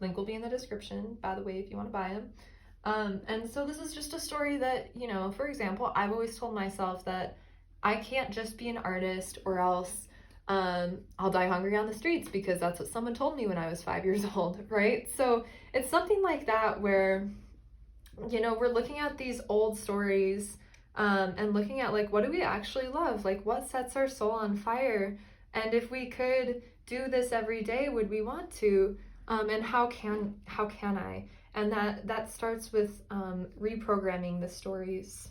Link will be in the description, by the way, if you want to buy them. And so this is just a story that, you know, for example, I've always told myself that I can't just be an artist or else I'll die hungry on the streets, because that's what someone told me when I was 5 years old, right? So it's something like that where, you know, we're looking at these old stories, and looking at like, what do we actually love? Like, what sets our soul on fire? And if we could do this every day, would we want to? And how can I? And that starts with reprogramming the stories.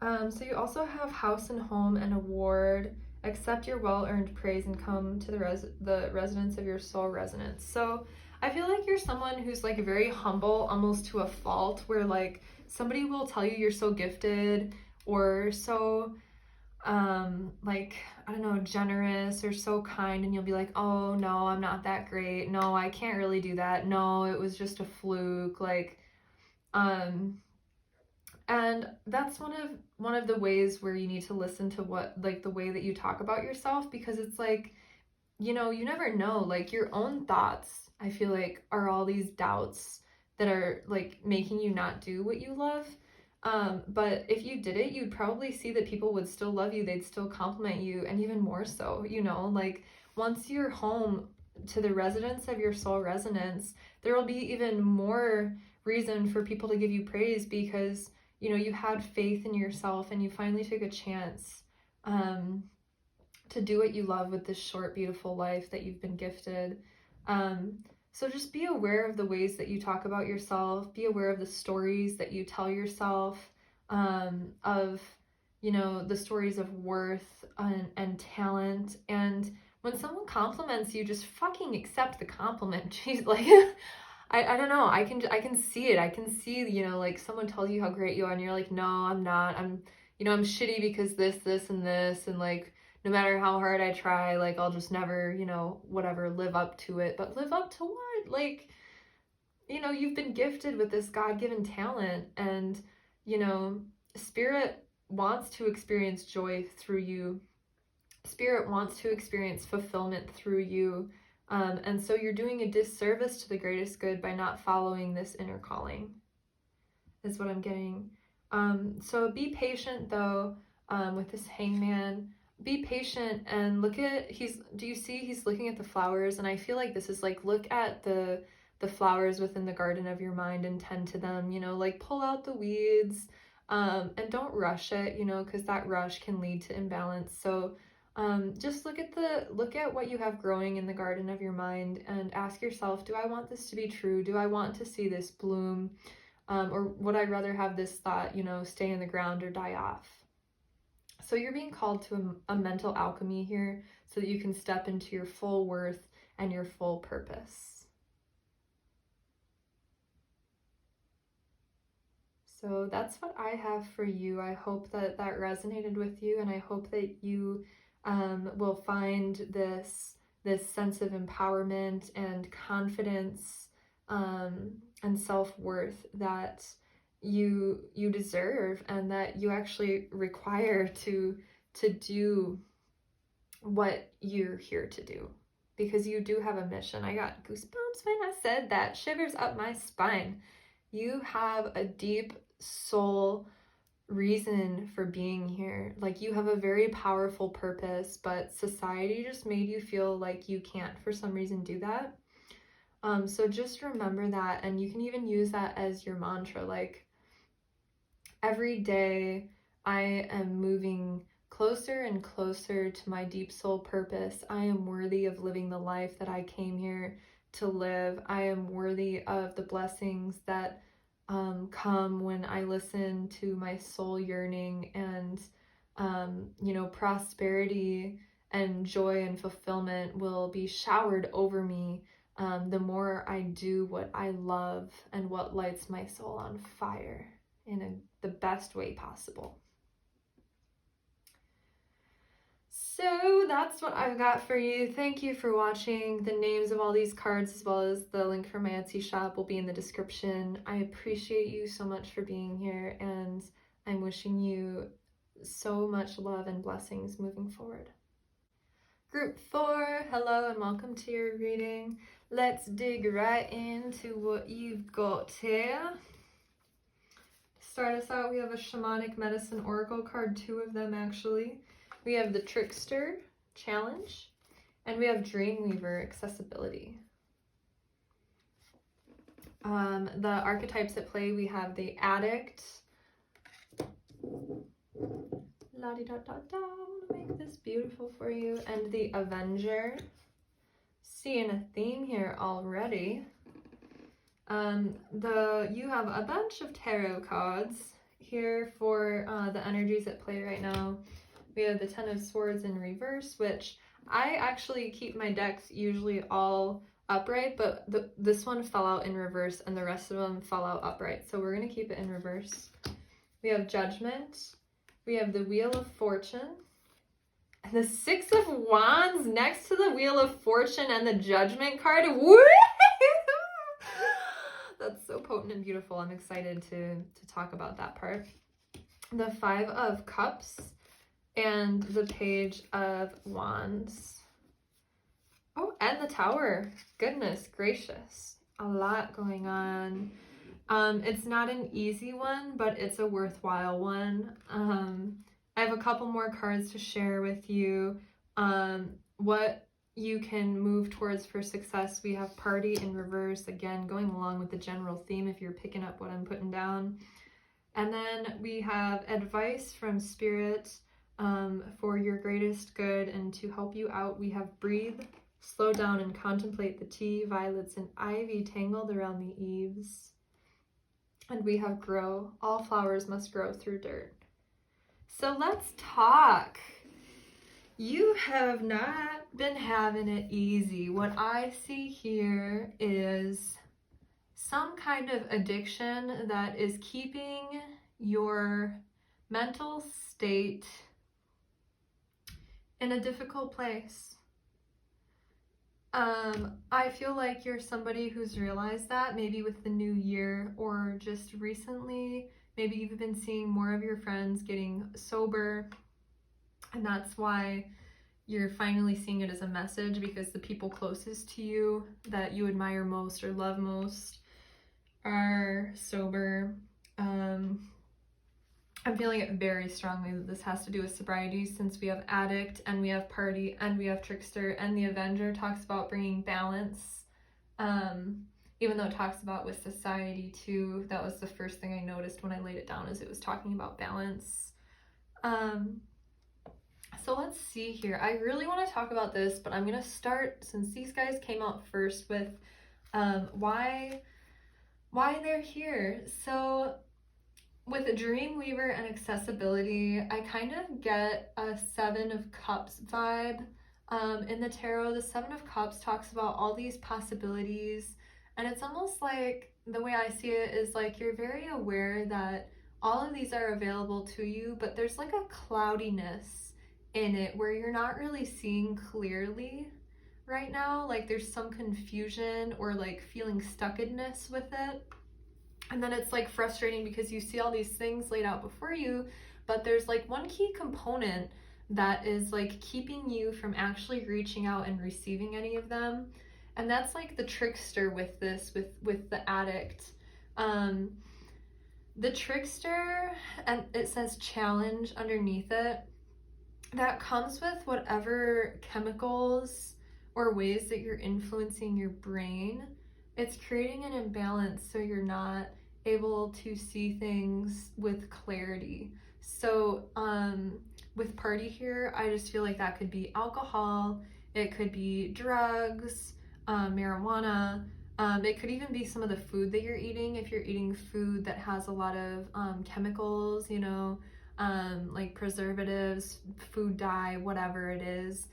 So you also have house and home and award. Accept your well-earned praise and come to the residence of your soul resonance. So I feel like you're someone who's like very humble, almost to a fault, where like somebody will tell you you're so gifted or so like, I don't know, generous or so kind, and you'll be like, oh no, I'm not that great. No, I can't really do that. No, it was just a fluke. Like, and that's one of the ways where you need to listen to what, like, the way that you talk about yourself, because it's like, you know, you never know, like your own thoughts, I feel like, are all these doubts that are like making you not do what you love. But if you did it, you'd probably see that people would still love you. They'd still compliment you, and even more so, you know, like once you're home to the residence of your soul resonance, there will be even more reason for people to give you praise, because, you know, you had faith in yourself and you finally took a chance to do what you love with this short, beautiful life that you've been gifted. So just be aware of the ways that you talk about yourself, be aware of the stories that you tell yourself, of, you know, the stories of worth and talent. And when someone compliments you, just fucking accept the compliment. Jeez, like, I don't know, I can see it. I can see, you know, like someone tells you how great you are and you're like, no, I'm not. I'm shitty because this, and this, and like, no matter how hard I try, like, I'll just never, you know, whatever, live up to it. But live up to what? Like, you know, you've been gifted with this God-given talent, and, you know, Spirit wants to experience joy through you. Spirit wants to experience fulfillment through you. And so you're doing a disservice to the greatest good by not following this inner calling, is what I'm getting. So be patient, though, with this hangman. Be patient and look at, do you see he's looking at the flowers? And I feel like this is like, look at the flowers within the garden of your mind and tend to them, you know, like pull out the weeds, and don't rush it, you know, because that rush can lead to imbalance. So Just look at what you have growing in the garden of your mind and ask yourself, do I want this to be true? Do I want to see this bloom? Or would I rather have this thought, stay in the ground or die off? So you're being called to a mental alchemy here so that you can step into your full worth and your full purpose. So that's what I have for you. I hope that resonated with you, and I hope that you will find this sense of empowerment and confidence and self-worth that you deserve, and that you actually require to do what you're here to do, because you do have a mission. I got goosebumps when I said that, shivers up my spine. You have a deep soul reason for being here. Like, you have a very powerful purpose, but society just made you feel like you can't for some reason do that. So just remember that, and you can even use that as your mantra. Like, every day I am moving closer and closer to my deep soul purpose. I am worthy of living the life that I came here to live. I am worthy of the blessings that come when I listen to my soul yearning, and prosperity and joy and fulfillment will be showered over me the more I do what I love and what lights my soul on fire in the best way possible. So that's what I've got for you. Thank you for watching. The names of all these cards, as well as the link for my Etsy shop, will be in the description. I appreciate you so much for being here, and I'm wishing you so much love and blessings moving forward. Group 4, hello and welcome to your reading. Let's dig right into what you've got here. To start us out, we have a Shamanic Medicine Oracle card, 2 of them actually. We have the Trickster Challenge, and we have Dreamweaver Accessibility. The archetypes at play, we have the Addict. La-di-da-da-da, I want to make this beautiful for you. And the Avenger. Seeing a theme here already. You have a bunch of tarot cards here for the energies at play right now. We have the Ten of Swords in reverse, which I actually keep my decks usually all upright, but this one fell out in reverse and the rest of them fell out upright. So we're going to keep it in reverse. We have Judgment. We have the Wheel of Fortune. And the Six of Wands next to the Wheel of Fortune and the Judgment card. Woo! That's so potent and beautiful. I'm excited to talk about that part. The Five of Cups and the Page of Wands. Oh, and the Tower. Goodness gracious. A lot going on. It's not an easy one, but it's a worthwhile one. I have a couple more cards to share with you. What you can move towards for success. We have Party in reverse, again, going along with the general theme if you're picking up what I'm putting down. And then we have Advice from Spirit for your greatest good and to help you out. We have Breathe, Slow Down, and Contemplate the Tea, Violets and Ivy tangled around the eaves. And we have Grow, All flowers must grow through dirt. So let's talk. You have not been having it easy. What I see here is some kind of addiction that is keeping your mental state in a difficult place. I feel like you're somebody who's realized that maybe with the new year or just recently. Maybe you've been seeing more of your friends getting sober, and that's why you're finally seeing it as a message, because the people closest to you that you admire most or love most are sober. I'm feeling it very strongly that this has to do with sobriety, since we have Addict and we have Party and we have Trickster, and the Avenger talks about bringing balance. Even though it talks about with society too, that was the first thing I noticed when I laid it down, is it was talking about balance. so let's see here. I really want to talk about this, but I'm going to start, since these guys came out first, with why they're here. So with Dreamweaver and accessibility, I kind of get a Seven of Cups vibe in the tarot. The Seven of Cups talks about all these possibilities, and it's almost like, the way I see it is like you're very aware that all of these are available to you, but there's like a cloudiness in it where you're not really seeing clearly right now. Like there's some confusion or like feeling stuckedness with it. And then it's like frustrating because you see all these things laid out before you, but there's like one key component that is like keeping you from actually reaching out and receiving any of them. And that's like the trickster with this, with the addict. The trickster, and it says challenge underneath it, that comes with whatever chemicals or ways that you're influencing your brain. It's creating an imbalance so you're not able to see things with clarity. So with party here, I just feel like that could be alcohol, it could be drugs, marijuana, it could even be some of the food that you're eating. If you're eating food that has a lot of chemicals, you know, like preservatives, food dye, whatever it is.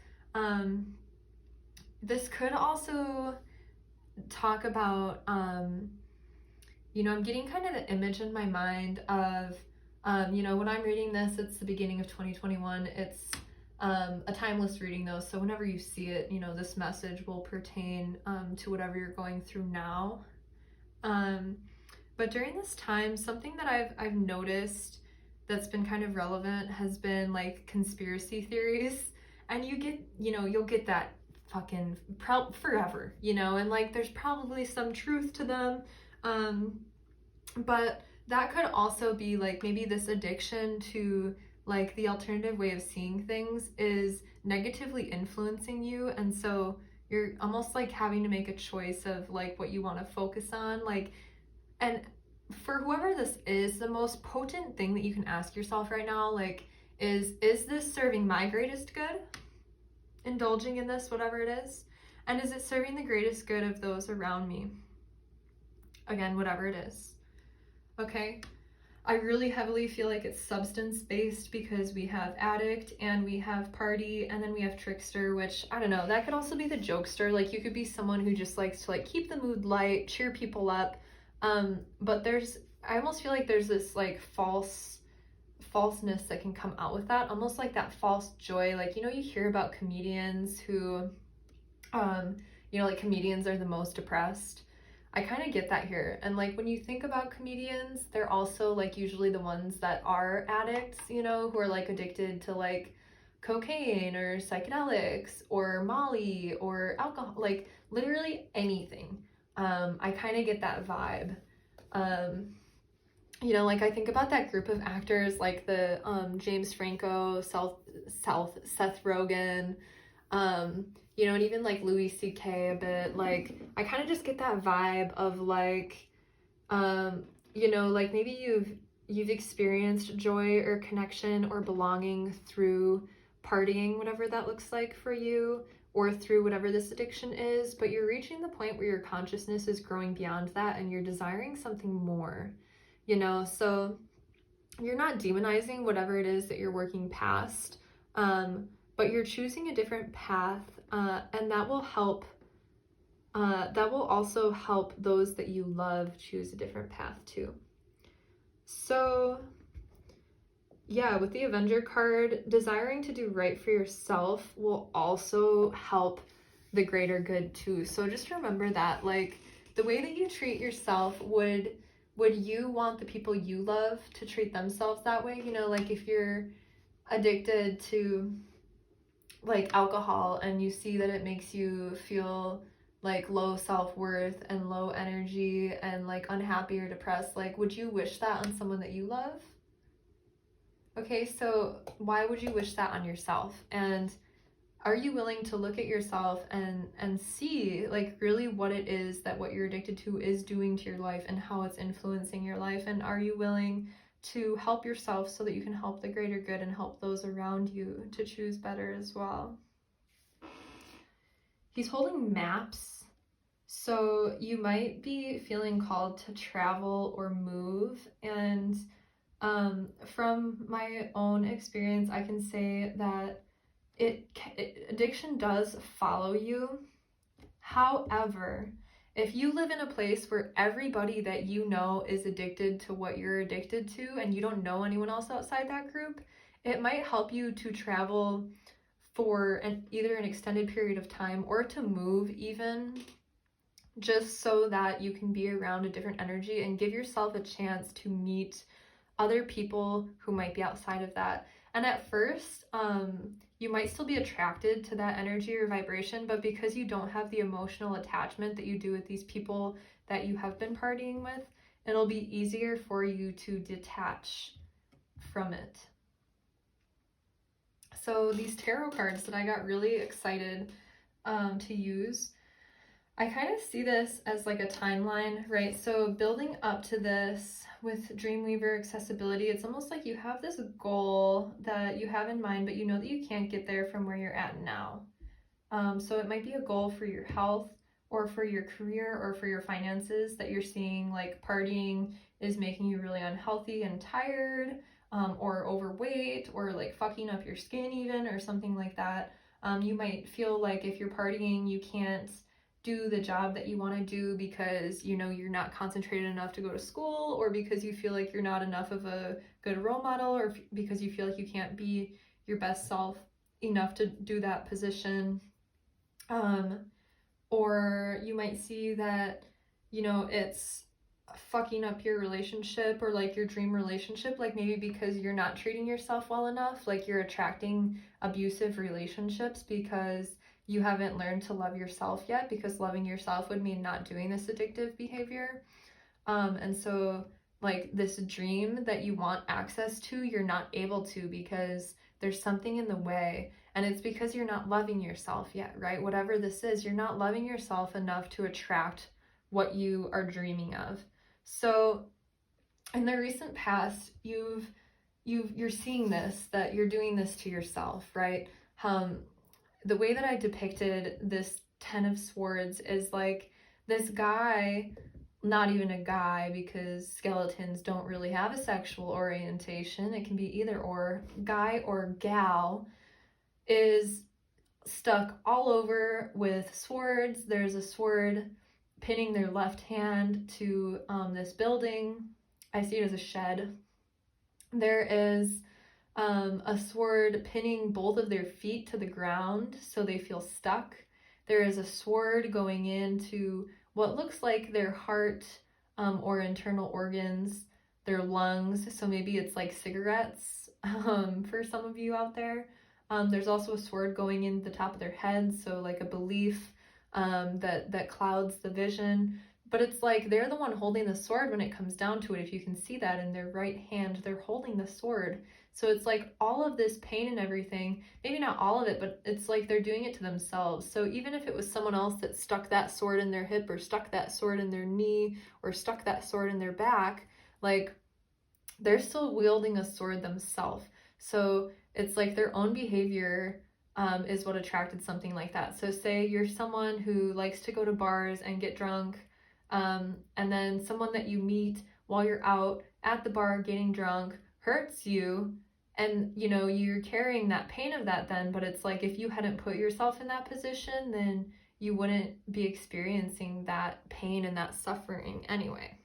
This could also talk about, you know, I'm getting kind of the image in my mind of, you know, when I'm reading this, it's the beginning of 2021. It's a timeless reading though, so whenever you see it, you know, this message will pertain to whatever you're going through now. But during this time, something that I've noticed that's been kind of relevant has been like conspiracy theories, and you get, you know, you'll get that fucking forever, you know, and like there's probably some truth to them, but that could also be like maybe this addiction to like the alternative way of seeing things is negatively influencing you, and so you're almost like having to make a choice of like what you want to focus on. Like, and for whoever this is, the most potent thing that you can ask yourself right now, like, is this serving my greatest good? Indulging in this, whatever it is, and is it serving the greatest good of those around me? Again, whatever it is. Okay, I really heavily feel like it's substance based because we have addict and we have party and then we have trickster, which I don't know, that could also be the jokester. Like you could be someone who just likes to like keep the mood light, cheer people up, but I almost feel like there's this like falseness that can come out with that, almost like that false joy. Like, you know, you hear about comedians who you know, like comedians are the most depressed. I kind of get that here. And like when you think about comedians, they're also like usually the ones that are addicts, you know, who are like addicted to like cocaine or psychedelics or Molly or alcohol, like literally anything. I kind of get that vibe. You know, like I think about that group of actors like the James Franco, Seth Rogen, you know, and even like Louis C.K. a bit. Like I kind of just get that vibe of like, you know, like maybe you've experienced joy or connection or belonging through partying, whatever that looks like for you, or through whatever this addiction is, but you're reaching the point where your consciousness is growing beyond that and you're desiring something more, you know. So you're not demonizing whatever it is that you're working past, but you're choosing a different path, and that will help. That will also help those that you love choose a different path too. So yeah, with the Avenger card, desiring to do right for yourself will also help the greater good too. So just remember that, like, the way that you treat yourself, would you want the people you love to treat themselves that way? You know, like if you're addicted to like alcohol and you see that it makes you feel like low self-worth and low energy and like unhappy or depressed, like would you wish that on someone that you love? Okay, so why would you wish that on yourself? And are you willing to look at yourself and see like really what it is that what you're addicted to is doing to your life and how it's influencing your life? And are you willing to help yourself so that you can help the greater good and help those around you to choose better as well. He's holding maps, so you might be feeling called to travel or move. And from my own experience, I can say that addiction does follow you. However, if you live in a place where everybody that you know is addicted to what you're addicted to and you don't know anyone else outside that group, it might help you to travel for either an extended period of time or to move even, just so that you can be around a different energy and give yourself a chance to meet other people who might be outside of that. And at first, you might still be attracted to that energy or vibration, but because you don't have the emotional attachment that you do with these people that you have been partying with, it'll be easier for you to detach from it. So these tarot cards that I got really excited to use, I kind of see this as like a timeline, right? So building up to this with Dreamweaver accessibility, it's almost like you have this goal that you have in mind, but you know that you can't get there from where you're at now. So it might be a goal for your health or for your career or for your finances that you're seeing, like partying is making you really unhealthy and tired, or overweight, or like fucking up your skin even, or something like that. You might feel like if you're partying, you can't do the job that you want to do because you know you're not concentrated enough to go to school, or because you feel like you're not enough of a good role model, or because you feel like you can't be your best self enough to do that position. Or you might see that, you know, it's fucking up your relationship, or like your dream relationship, like maybe because you're not treating yourself well enough, like you're attracting abusive relationships because you haven't learned to love yourself yet, because loving yourself would mean not doing this addictive behavior. And so like this dream that you want access to, you're not able to because there's something in the way, and it's because you're not loving yourself yet, right? Whatever this is, you're not loving yourself enough to attract what you are dreaming of. So in the recent past, you're seeing this, that you're doing this to yourself, right? The way that I depicted this 10 of Swords is like this guy, not even a guy because skeletons don't really have a sexual orientation, it can be either or, guy or gal, is stuck all over with swords. There's a sword pinning their left hand to this building. I see it as a shed. There is a sword pinning both of their feet to the ground so they feel stuck. There is a sword going into what looks like their heart or internal organs, their lungs. So maybe it's like cigarettes for some of you out there. There's also a sword going in the top of their head, so like a belief that clouds the vision. But it's like they're the one holding the sword when it comes down to it. If you can see that in their right hand, they're holding the sword. So it's like all of this pain and everything, maybe not all of it, but it's like they're doing it to themselves. So even if it was someone else that stuck that sword in their hip, or stuck that sword in their knee, or stuck that sword in their back, like they're still wielding a sword themselves. So it's like their own behavior is what attracted something like that. So say you're someone who likes to go to bars and get drunk, and then someone that you meet while you're out at the bar getting drunk hurts you, and you know you're carrying that pain of that then, but it's like if you hadn't put yourself in that position, then you wouldn't be experiencing that pain and that suffering anyway,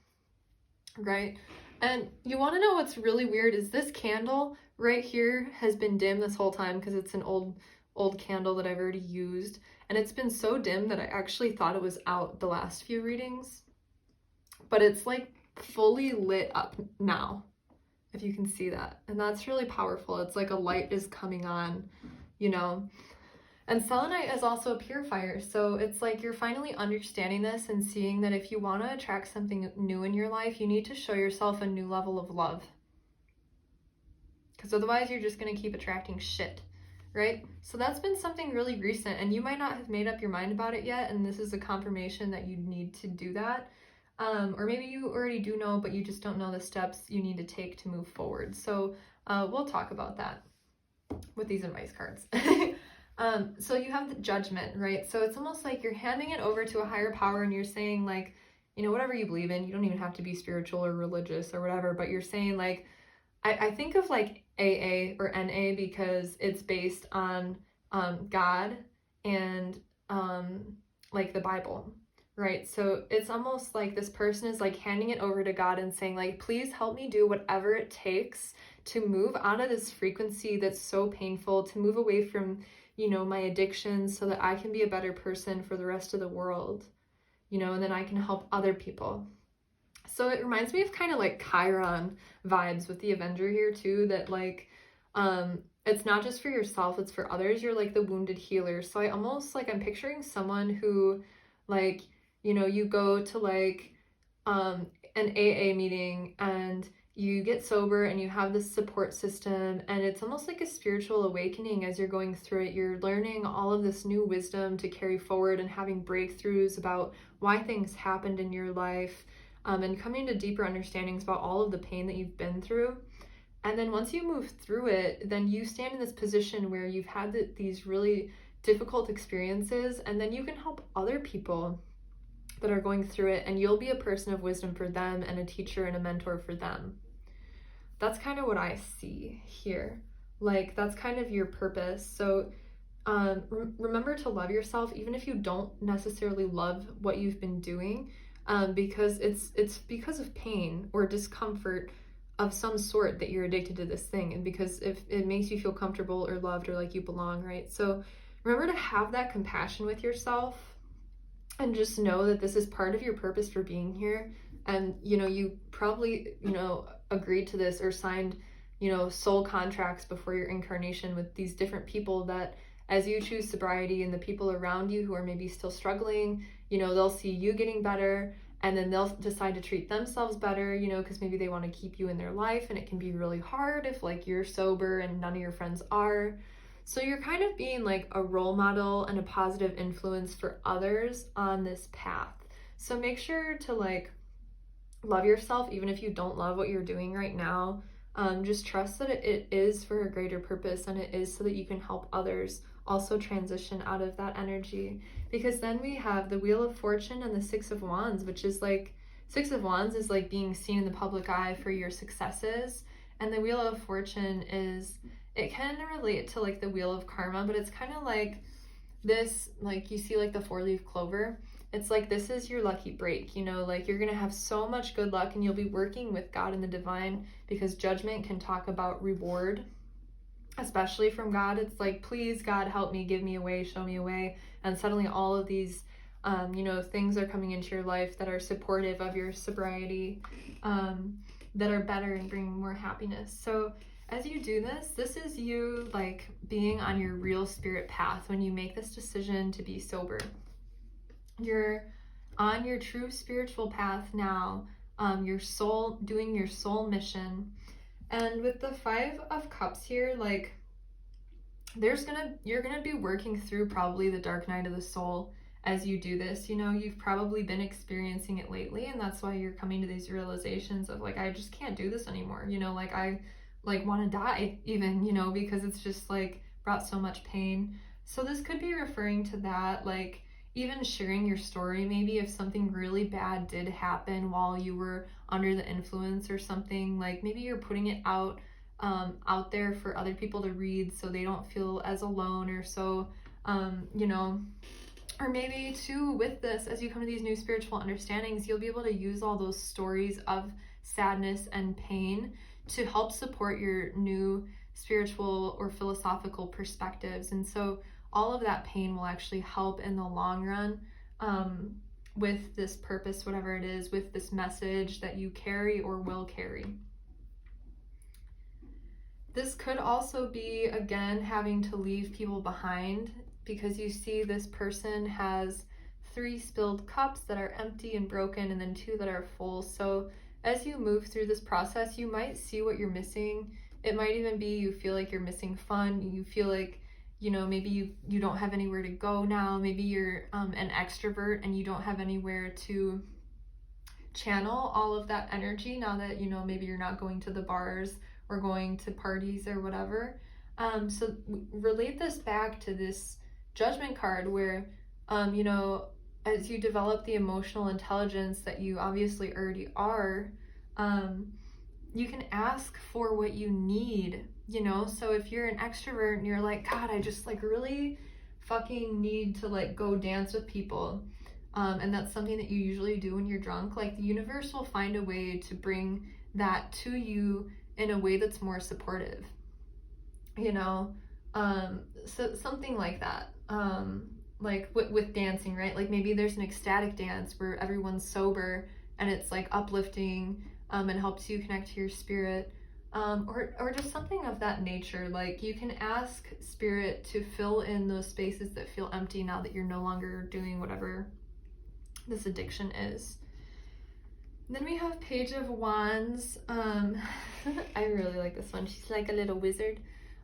right? And you want to know what's really weird is this candle right here has been dim this whole time because it's an old candle that I've already used, and it's been so dim that I actually thought it was out the last few readings, but it's like fully lit up now, if you can see that, and that's really powerful. It's like a light is coming on, you know. And selenite is also a purifier, so it's like you're finally understanding this and seeing that if you want to attract something new in your life, you need to show yourself a new level of love, because otherwise you're just going to keep attracting shit, right? So that's been something really recent, and you might not have made up your mind about it yet, and this is a confirmation that you need to do that. or maybe you already do know, but you just don't know the steps you need to take to move forward. So we'll talk about that with these advice cards. So you have the Judgment, right? So it's almost like you're handing it over to a higher power, and you're saying, like, you know, whatever you believe in, you don't even have to be spiritual or religious or whatever, but you're saying, like, I think of like AA or NA because it's based on God and like the Bible, right? So it's almost like this person is like handing it over to God and saying, like, please help me do whatever it takes to move out of this frequency that's so painful, to move away from, you know, my addictions, so that I can be a better person for the rest of the world, you know, and then I can help other people. So it reminds me of kind of like Chiron vibes with the Avenger here too, that like, it's not just for yourself, it's for others. You're like the wounded healer. So I almost like, I'm picturing someone who, like, you know, you go to like an AA meeting and you get sober and you have this support system, and it's almost like a spiritual awakening as you're going through it. You're learning all of this new wisdom to carry forward and having breakthroughs about why things happened in your life, and coming to deeper understandings about all of the pain that you've been through. And then once you move through it, then you stand in this position where you've had these really difficult experiences, and then you can help other people that are going through it, and you'll be a person of wisdom for them and a teacher and a mentor for them. That's kind of what I see here. Like, that's kind of your purpose. So remember to love yourself, even if you don't necessarily love what you've been doing, because it's because of pain or discomfort of some sort that you're addicted to this thing, and because if it makes you feel comfortable or loved or like you belong, right? So remember to have that compassion with yourself, and just know that this is part of your purpose for being here. And, you know, you probably, you know, agreed to this or signed, you know, soul contracts before your incarnation with these different people that, as you choose sobriety, and the people around you who are maybe still struggling, you know, they'll see you getting better, and then they'll decide to treat themselves better, you know, because maybe they want to keep you in their life, and it can be really hard if like you're sober and none of your friends are. So you're kind of being like a role model and a positive influence for others on this path. So make sure to like love yourself, even if you don't love what you're doing right now. Just trust that it is for a greater purpose, and it is so that you can help others also transition out of that energy. Because then we have the Wheel of Fortune and the Six of Wands, which is like, Six of Wands is like being seen in the public eye for your successes, and the Wheel of Fortune is, it can relate to like the Wheel of Karma, but it's kind of like this, like you see like the 4-leaf clover. It's like, this is your lucky break, you know, like you're gonna have so much good luck, and you'll be working with God and the divine, because Judgment can talk about reward, especially from God. It's like, please God, help me, give me a way, show me a way. And suddenly all of these you know, things are coming into your life that are supportive of your sobriety, that are better and bringing more happiness. So as you do this, this is you like being on your real spirit path when you make this decision to be sober. You're on your true spiritual path now, your soul, doing your soul mission. And with the 5 of Cups here, like you're gonna be working through probably the dark night of the soul as you do this. You know, you've probably been experiencing it lately, and that's why you're coming to these realizations of like, I just can't do this anymore, you know, like I like want to die even, you know, because it's just like brought so much pain. So this could be referring to that, like even sharing your story, maybe if something really bad did happen while you were under the influence or something, like maybe you're putting it out there for other people to read so they don't feel as alone, or so you know, or maybe too with this, as you come to these new spiritual understandings, you'll be able to use all those stories of sadness and pain to help support your new spiritual or philosophical perspectives. And so all of that pain will actually help in the long run with this purpose, whatever it is, with this message that you carry or will carry. This could also be, again, having to leave people behind, because you see this person has 3 spilled cups that are empty and broken, and then 2 that are full. So as you move through this process, you might see what you're missing. It might even be you feel like you're missing fun. You feel like, you know, maybe you don't have anywhere to go now. Maybe you're an extrovert and you don't have anywhere to channel all of that energy now that, you know, maybe you're not going to the bars or going to parties or whatever. So relate this back to this Judgment card where, you know, as you develop the emotional intelligence that you obviously already are, you can ask for what you need, you know? So if you're an extrovert and you're like, God, I just like really fucking need to like go dance with people, and that's something that you usually do when you're drunk, like the universe will find a way to bring that to you in a way that's more supportive, you know? So something like that. Like with dancing, right? Like maybe there's an ecstatic dance where everyone's sober and it's like uplifting, and helps you connect to your spirit, or just something of that nature. Like you can ask spirit to fill in those spaces that feel empty now that you're no longer doing whatever this addiction is. Then we have Page of Wands. I really like this one. She's like a little wizard.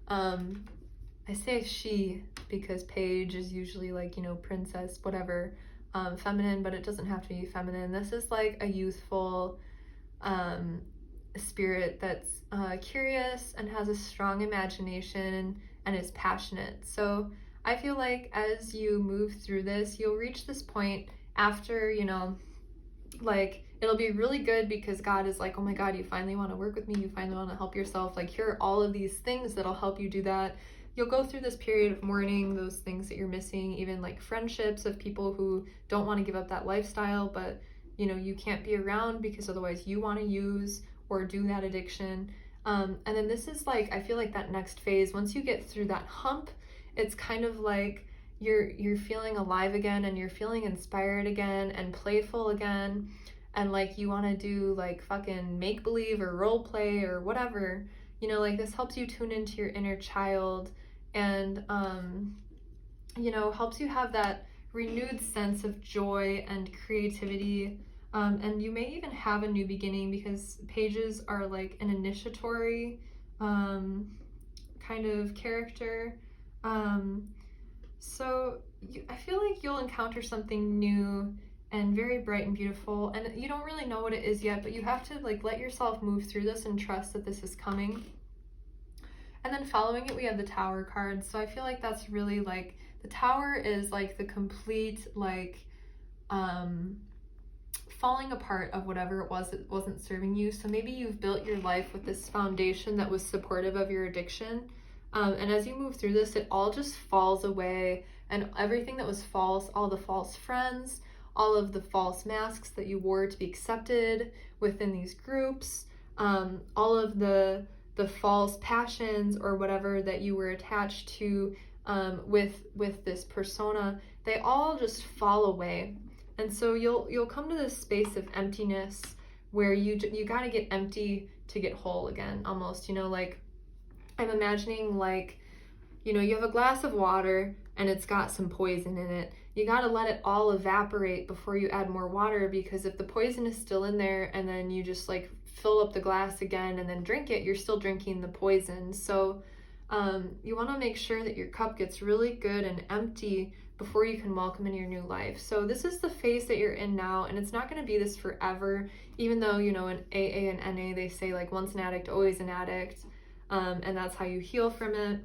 I say she because Page is usually like, you know, princess, whatever, feminine, but it doesn't have to be feminine. This is like a youthful spirit that's curious and has a strong imagination and is passionate. So I feel like as you move through this, you'll reach this point after, you know, like it'll be really good because God is like, oh my God, you finally want to work with me, you finally want to help yourself, like here are all of these things that'll help you do that. You'll go through this period of mourning those things that you're missing, even like friendships of people who don't want to give up that lifestyle, but you know, you can't be around because otherwise you want to use or do that addiction. And then this is like, I feel like that next phase, once you get through that hump, it's kind of like you're feeling alive again and you're feeling inspired again and playful again. And like you want to do like fucking make believe or role play or whatever, you know, like this helps you tune into your inner child and, you know, helps you have that renewed sense of joy and creativity. And you may even have a new beginning because pages are like an initiatory kind of character. So I feel like you'll encounter something new and very bright and beautiful, and you don't really know what it is yet, but you have to like let yourself move through this and trust that this is coming. And then following it, we have the Tower card. So I feel like that's really like, the Tower is like the complete like falling apart of whatever it was that wasn't serving you. So maybe you've built your life with this foundation that was supportive of your addiction. And as you move through this, it all just falls away, and everything that was false, all the false friends, all of the false masks that you wore to be accepted within these groups, all of the false passions or whatever that you were attached to with this persona, they all just fall away. And so you'll come to this space of emptiness where you got to get empty to get whole again, almost, you know, like I'm imagining like, you know, you have a glass of water and it's got some poison in it. You got to let it all evaporate before you add more water, because if the poison is still in there and then you just like fill up the glass again and then drink it, you're still drinking the poison. So you want to make sure that your cup gets really good and empty before you can welcome in your new life. So this is the phase that you're in now, and it's not going to be this forever, even though, you know, in AA and NA they say like once an addict, always an addict, and that's how you heal from it.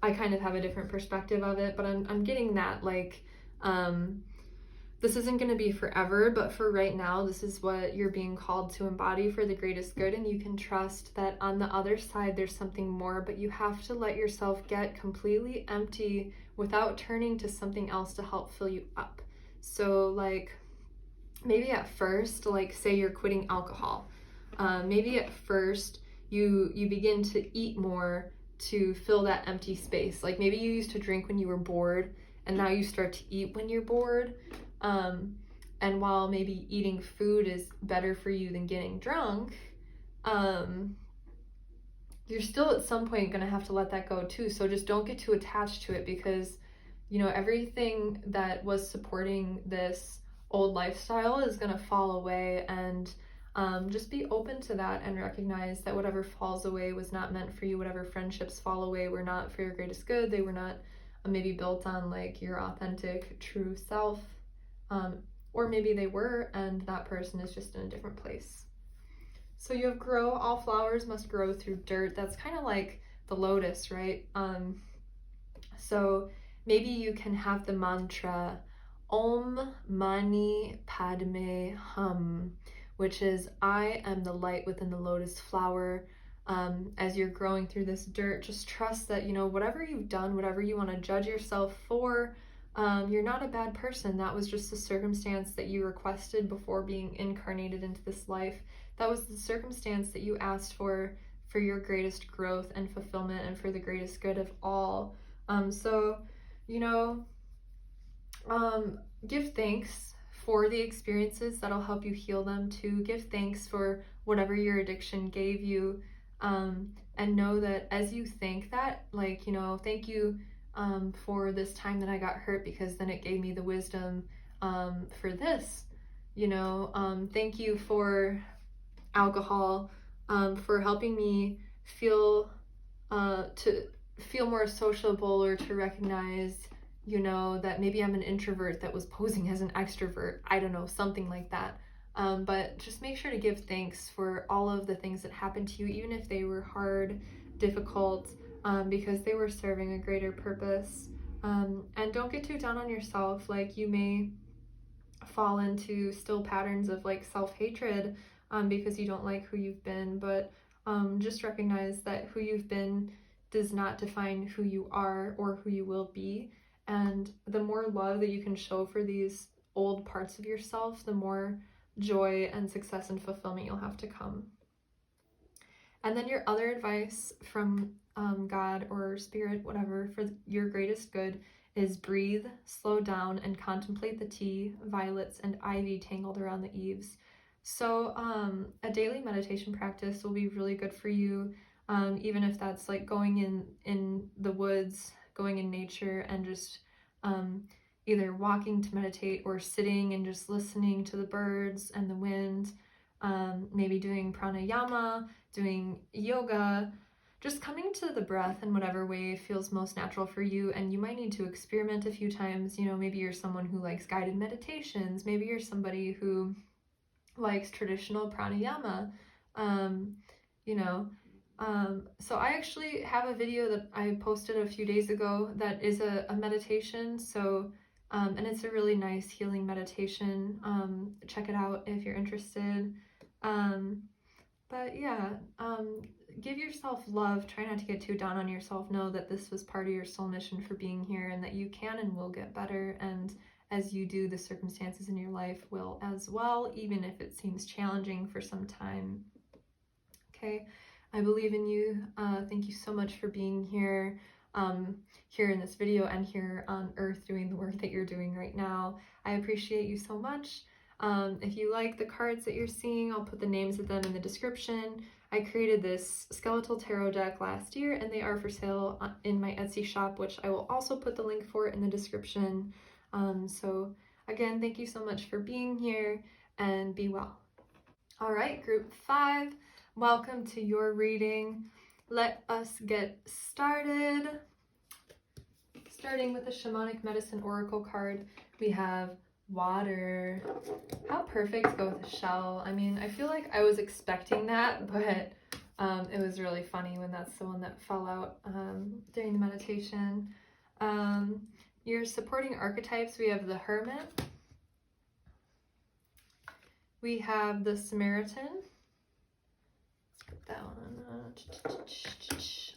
I kind of have a different perspective of it, but I'm getting that like this isn't going to be forever, but for right now, this is what you're being called to embody for the greatest good, and you can trust that on the other side there's something more, but you have to let yourself get completely empty without turning to something else to help fill you up. So like maybe at first, like say you're quitting alcohol, maybe at first you begin to eat more to fill that empty space. Like maybe you used to drink when you were bored and now you start to eat when you're bored. And while maybe eating food is better for you than getting drunk, you're still at some point going to have to let that go too. So just don't get too attached to it, because, you know, everything that was supporting this old lifestyle is going to fall away, and just be open to that and recognize that whatever falls away was not meant for you. Whatever friendships fall away were not for your greatest good. They were not maybe built on like your authentic true self. or maybe they were and that person is just in a different place. So you have grow, all flowers must grow through dirt. That's kind of like the lotus, right? So maybe you can have the mantra Om Mani Padme Hum, which is I am the light within the lotus flower. As you're growing through this dirt, just trust that, you know, whatever you've done, whatever you want to judge yourself for, you're not a bad person. That was just the circumstance that you requested before being incarnated into this life. That was the circumstance that you asked for your greatest growth and fulfillment and for the greatest good of all. So, you know, give thanks for the experiences that'll help you heal them too. Give thanks for whatever your addiction gave you. And know that as you thank that, like, you know, thank you for this time that I got hurt because then it gave me the wisdom for this, you know, thank you for alcohol, for helping me feel to feel more sociable, or to recognize, you know, that maybe I'm an introvert that was posing as an extrovert. I don't know, something like that. But just make sure to give thanks for all of the things that happened to you, even if they were hard, difficult, because they were serving a greater purpose. And don't get too down on yourself. Like, you may fall into still patterns of like self-hatred because you don't like who you've been, but just recognize that who you've been does not define who you are or who you will be. And the more love that you can show for these old parts of yourself, the more joy and success and fulfillment you'll have to come. And then your other advice from God or spirit, whatever, for your greatest good is breathe, slow down, and contemplate the tea, violets, and ivy tangled around the eaves. So a daily meditation practice will be really good for you, even if that's like going in the woods, going in nature, and just either walking to meditate or sitting and just listening to the birds and the wind, maybe doing pranayama, doing yoga, just coming to the breath in whatever way feels most natural for you. And you might need to experiment a few times. You know, maybe you're someone who likes guided meditations. Maybe you're somebody who likes traditional pranayama, you know. So I actually have a video that I posted a few days ago that is a meditation. So and it's a really nice healing meditation. Check it out if you're interested. But yeah, give yourself love. Try not to get too down on yourself. Know that this was part of your soul mission for being here, and that you can and will get better. And as you do, the circumstances in your life will as well, even if it seems challenging for some time. Okay, I believe in you. Thank you so much for being here. Here in this video and here on Earth doing the work that you're doing right now. I appreciate you so much. If you like the cards that you're seeing, I'll put the names of them in the description. I created this Skeletal tarot deck last year, and they are for sale in my Etsy shop, which I will also put the link for in the description. So again, thank you so much for being here, and be well. All right, group 5, welcome to your reading. Let us get started. Starting with the Shamanic Medicine Oracle card, we have water. How perfect to go with a shell. I mean, I feel like I was expecting that, but it was really funny when that's the one that fell out during the meditation. Your supporting archetypes, we have the Hermit. We have the Samaritan. That one.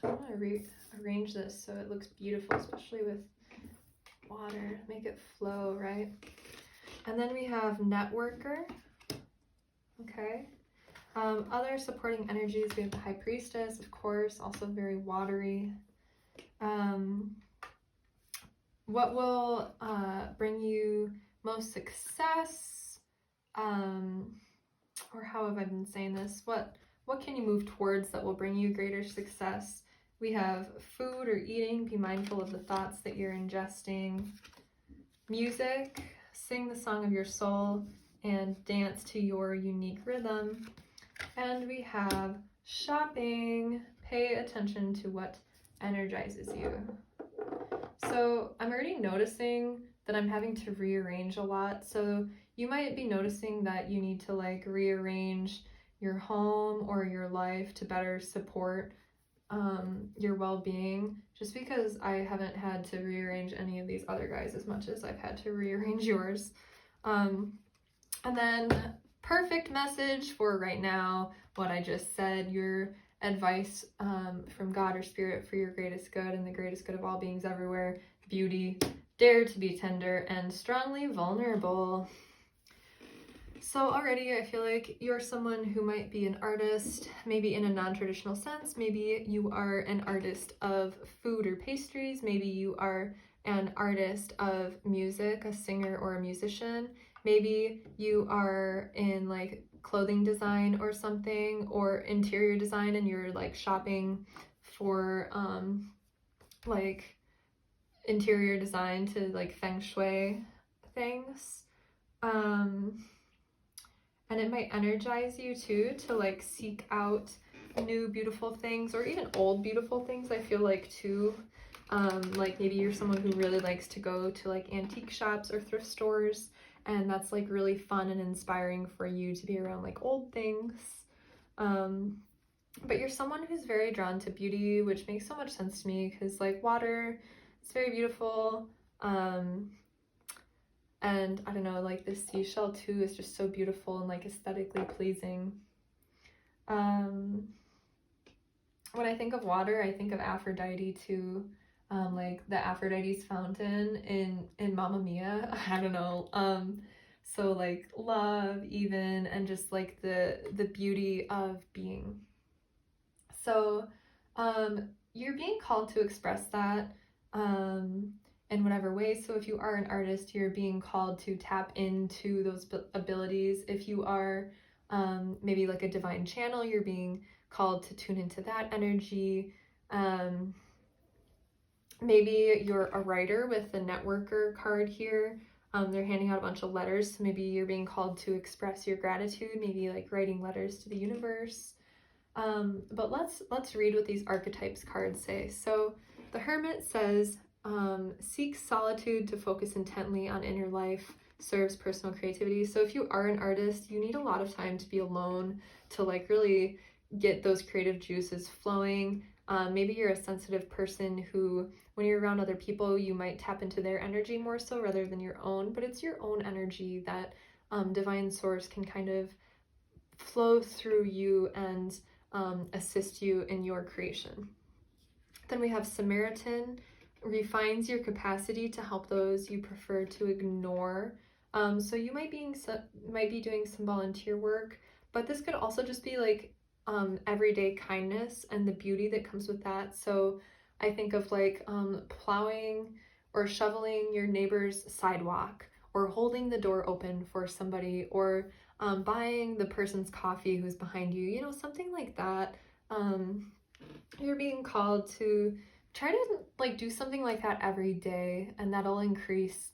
I'm gonna rearrange this so it looks beautiful, especially with water. Make it flow, right? And then we have Networker. Okay. Other supporting energies, we have the High Priestess, of course, also very watery. What will bring you most success? Or how have I been saying this? What can you move towards that will bring you greater success? We have food or eating. Be mindful of the thoughts that you're ingesting. Music. Sing the song of your soul and dance to your unique rhythm. And we have shopping. Pay attention to what energizes you. So I'm already noticing that I'm having to rearrange a lot. So you might be noticing that you need to like rearrange your home or your life to better support your well-being, just because I haven't had to rearrange any of these other guys as much as I've had to rearrange yours. And then perfect message for right now, what I just said, your advice from God or Spirit for your greatest good and the greatest good of all beings everywhere: beauty, dare to be tender, and strongly vulnerable. So already I feel like you're someone who might be an artist, maybe in a non-traditional sense. Maybe you are an artist of food or pastries. Maybe you are an artist of music, a singer or a musician. Maybe you are in like clothing design or something, or interior design, and you're like shopping for like interior design to like feng shui things. And it might energize you too to like seek out new beautiful things, or even old beautiful things, I feel like too. Like maybe you're someone who really likes to go to like antique shops or thrift stores, and that's like really fun and inspiring for you to be around like old things. But you're someone who's very drawn to beauty, which makes so much sense to me, because like water, it's very beautiful. And I don't know, like this seashell too is just so beautiful and like aesthetically pleasing. When I think of water, I think of Aphrodite too. Like the Aphrodite's fountain in Mamma Mia. I don't know. So like love even, and just like the beauty of being. So you're being called to express that in whatever way. So if you are an artist, you're being called to tap into those abilities. If you are maybe like a divine channel, you're being called to tune into that energy. Maybe you're a writer with the networker card here. They're handing out a bunch of letters, so maybe you're being called to express your gratitude, maybe like writing letters to the universe. But let's read what these archetypes cards say. So the Hermit says, seek solitude to focus intently on inner life, serves personal creativity. So if you are an artist, you need a lot of time to be alone to like really get those creative juices flowing. Maybe you're a sensitive person who, when you're around other people, you might tap into their energy more so rather than your own, but it's your own energy that divine source can kind of flow through you and assist you in your creation. Then we have Samaritan, refines your capacity to help those you prefer to ignore. So you might be doing some volunteer work, but this could also just be like everyday kindness and the beauty that comes with that. So I think of like plowing or shoveling your neighbor's sidewalk, or holding the door open for somebody, or buying the person's coffee who's behind you, you know, something like that. You're being called to try to like do something like that every day, and that'll increase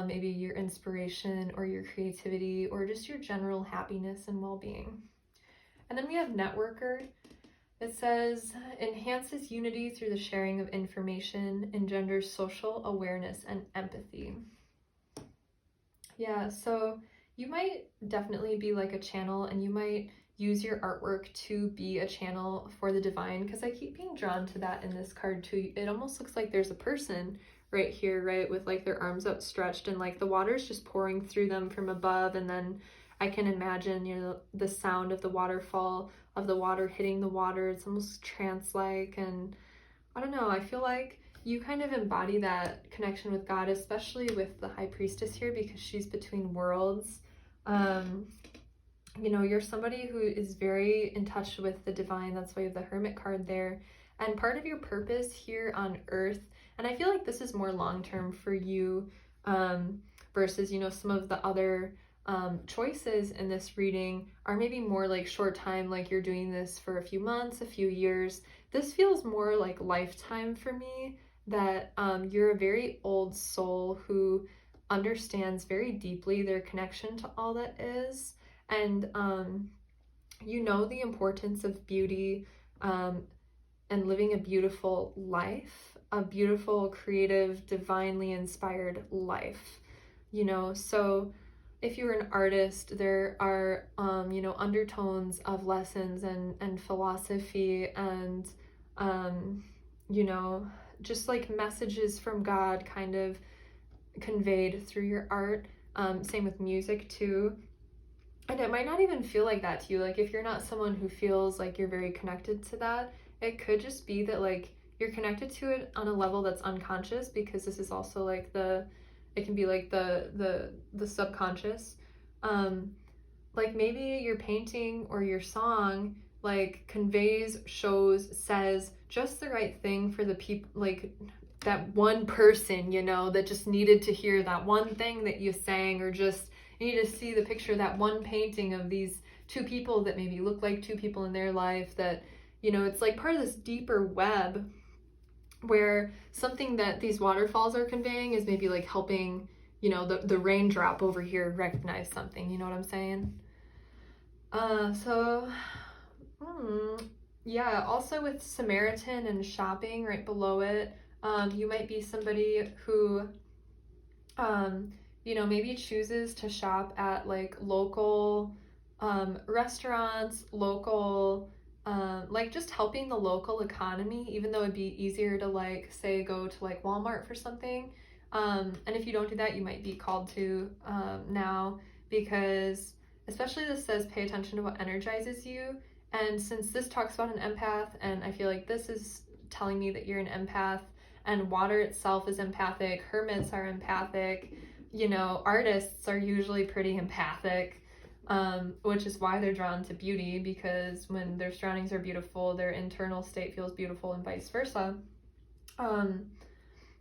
maybe your inspiration or your creativity or just your general happiness and well-being. And then we have Networker. It says, enhances unity through the sharing of information, engenders social awareness and empathy. Yeah, so you might definitely be like a channel, and you might use your artwork to be a channel for the divine, because I keep being drawn to that in this card too. It almost looks like there's a person right here, right, with like their arms outstretched, and like the water's just pouring through them from above, and then I can imagine, you know, the sound of the waterfall, of the water hitting the water. It's almost trance-like, and I don't know, I feel like you kind of embody that connection with God, especially with the High Priestess here, because she's between worlds. You know, you're somebody who is very in touch with the divine. That's why you have the Hermit card there. And part of your purpose here on Earth, and I feel like this is more long-term for you versus, you know, some of the other choices in this reading are maybe more like short time, like you're doing this for a few months, a few years. This feels more like lifetime for me, that you're a very old soul who understands very deeply their connection to all that is. And you know the importance of beauty and living a beautiful life. a beautiful, creative, divinely inspired life, you know. So if you're an artist, there are, you know, undertones of lessons and philosophy and, you know, just like messages from God kind of conveyed through your art. Same with music too. And it might not even feel like that to you. Like if you're not someone who feels like you're very connected to that, it could just be that like you're connected to it on a level that's unconscious, because this is also like it can be like the subconscious. Like maybe your painting or your song like conveys, shows, says just the right thing for the people, like that one person, you know, that just needed to hear that one thing that you sang, or just you need to see the picture, that one painting of these two people that maybe look like two people in their life, that, you know, it's like part of this deeper web where something that these waterfalls are conveying is maybe like helping, you know, the raindrop over here recognize something, you know what I'm saying? Yeah, also with Samaritan and shopping right below it, you might be somebody who, you know, maybe chooses to shop at like local restaurants, local, like just helping the local economy, even though it'd be easier to like, say, go to like Walmart for something. And if you don't do that, you might be called to now, because especially this says pay attention to what energizes you. And since this talks about an empath, and I feel like this is telling me that you're an empath, and water itself is empathic, hermits are empathic, you know, artists are usually pretty empathic, which is why they're drawn to beauty, because when their surroundings are beautiful, their internal state feels beautiful, and vice versa.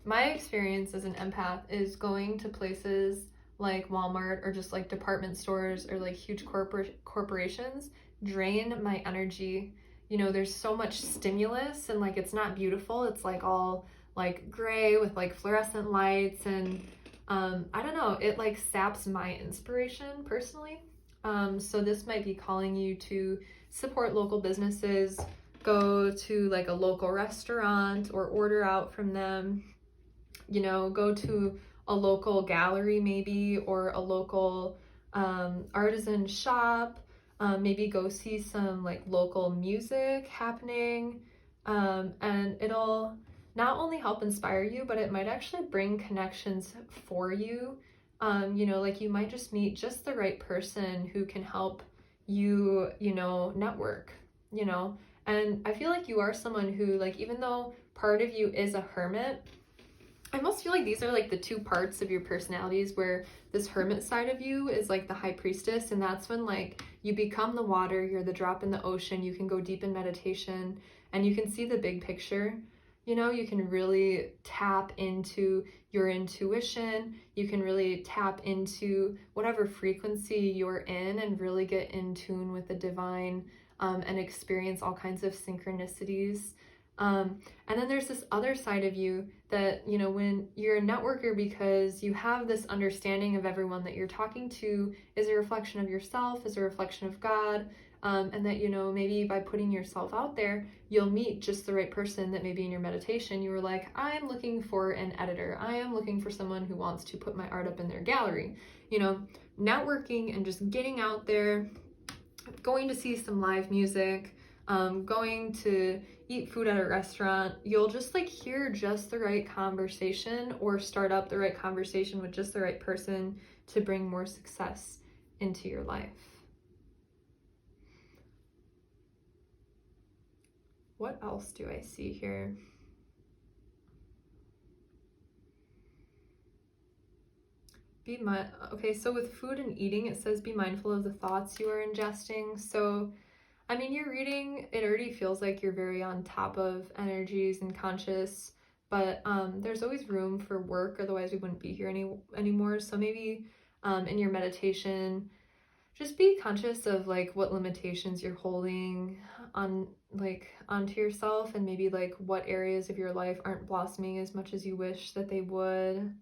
My experience as an empath is going to places like Walmart or just like department stores or like huge corporations drain my energy. You know, there's so much stimulus, and like it's not beautiful. It's like all like gray with like fluorescent lights, and I don't know, it like saps my inspiration personally. So this might be calling you to support local businesses, go to like a local restaurant or order out from them, you know, go to a local gallery maybe, or a local artisan shop, maybe go see some like local music happening, and it'll not only help inspire you, but it might actually bring connections for you. You know, like you might just meet just the right person who can help you, you know, network, you know. And I feel like you are someone who, like, even though part of you is a hermit, I almost feel like these are like the two parts of your personalities, where this hermit side of you is like the high priestess, and that's when like you become the water, you're the drop in the ocean, you can go deep in meditation, and you can see the big picture. You know, you can really tap into your intuition, you can really tap into whatever frequency you're in and really get in tune with the divine, and experience all kinds of synchronicities. And then there's this other side of you that, you know, when you're a networker, because you have this understanding of everyone that you're talking to is a reflection of yourself, is a reflection of God, and that, you know, maybe by putting yourself out there, you'll meet just the right person that maybe in your meditation you were like, I'm looking for an editor, I am looking for someone who wants to put my art up in their gallery. You know, networking and just getting out there, going to see some live music, going to eat food at a restaurant, you'll just like hear just the right conversation, or start up the right conversation with just the right person to bring more success into your life. What else do I see here? Okay, so with food and eating, it says be mindful of the thoughts you are ingesting. So I mean, your reading, it already feels like you're very on top of energies and conscious, but there's always room for work, otherwise we wouldn't be here anymore. So maybe in your meditation, just be conscious of like what limitations you're holding on, like onto yourself, and maybe like what areas of your life aren't blossoming as much as you wish that they would.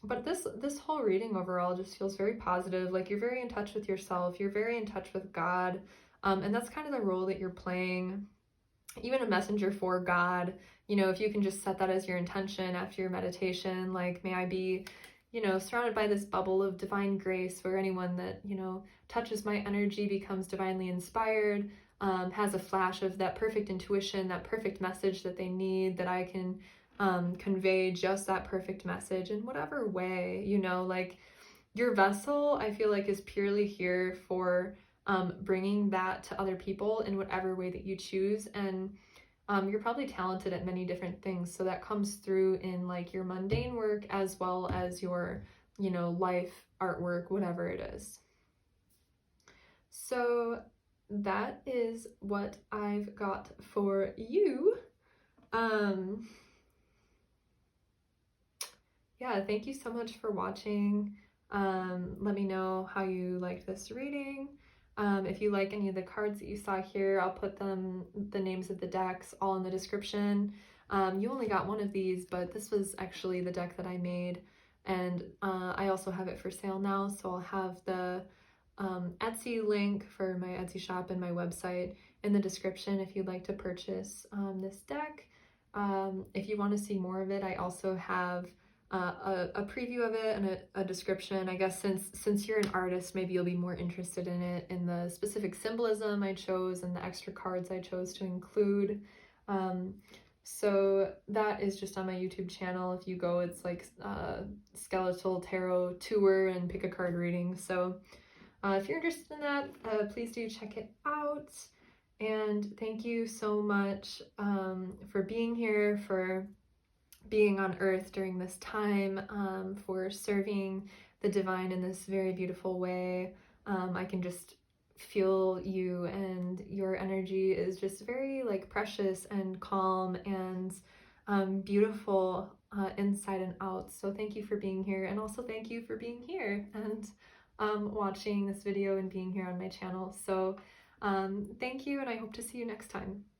But this whole reading overall just feels very positive. Like you're very in touch with yourself, you're very in touch with God, and that's kind of the role that you're playing. even a messenger for God. You know, if you can just set that as your intention after your meditation, like, may I be, you know, surrounded by this bubble of divine grace where anyone that, you know, touches my energy becomes divinely inspired, has a flash of that perfect intuition, that perfect message that they need, that I can convey just that perfect message in whatever way, you know, like, your vessel, I feel like, is purely here for bringing that to other people in whatever way that you choose. And you're probably talented at many different things, so that comes through in like your mundane work as well as your, you know, life, artwork, whatever it is. So that is what I've got for you. Yeah, thank you so much for watching. Let me know how you liked this reading. If you like any of the cards that you saw here, I'll put the names of the decks all in the description. You only got one of these, but this was actually the deck that I made, and I also have it for sale now, so I'll have the Etsy link for my Etsy shop and my website in the description if you'd like to purchase this deck. If you want to see more of it, I also have a preview of it and a description. I guess since you're an artist, maybe you'll be more interested in it, in the specific symbolism I chose and the extra cards I chose to include. So that is just on my YouTube channel. If you go, it's like Skeletal Tarot Tour and pick a card reading. So if you're interested in that, please do check it out. And thank you so much for being here, for being on earth during this time, for serving the divine in this very beautiful way. I can just feel you, and your energy is just very like precious and calm and beautiful inside and out. So thank you for being here, and also thank you for being here and watching this video and being here on my channel. So thank you, and I hope to see you next time.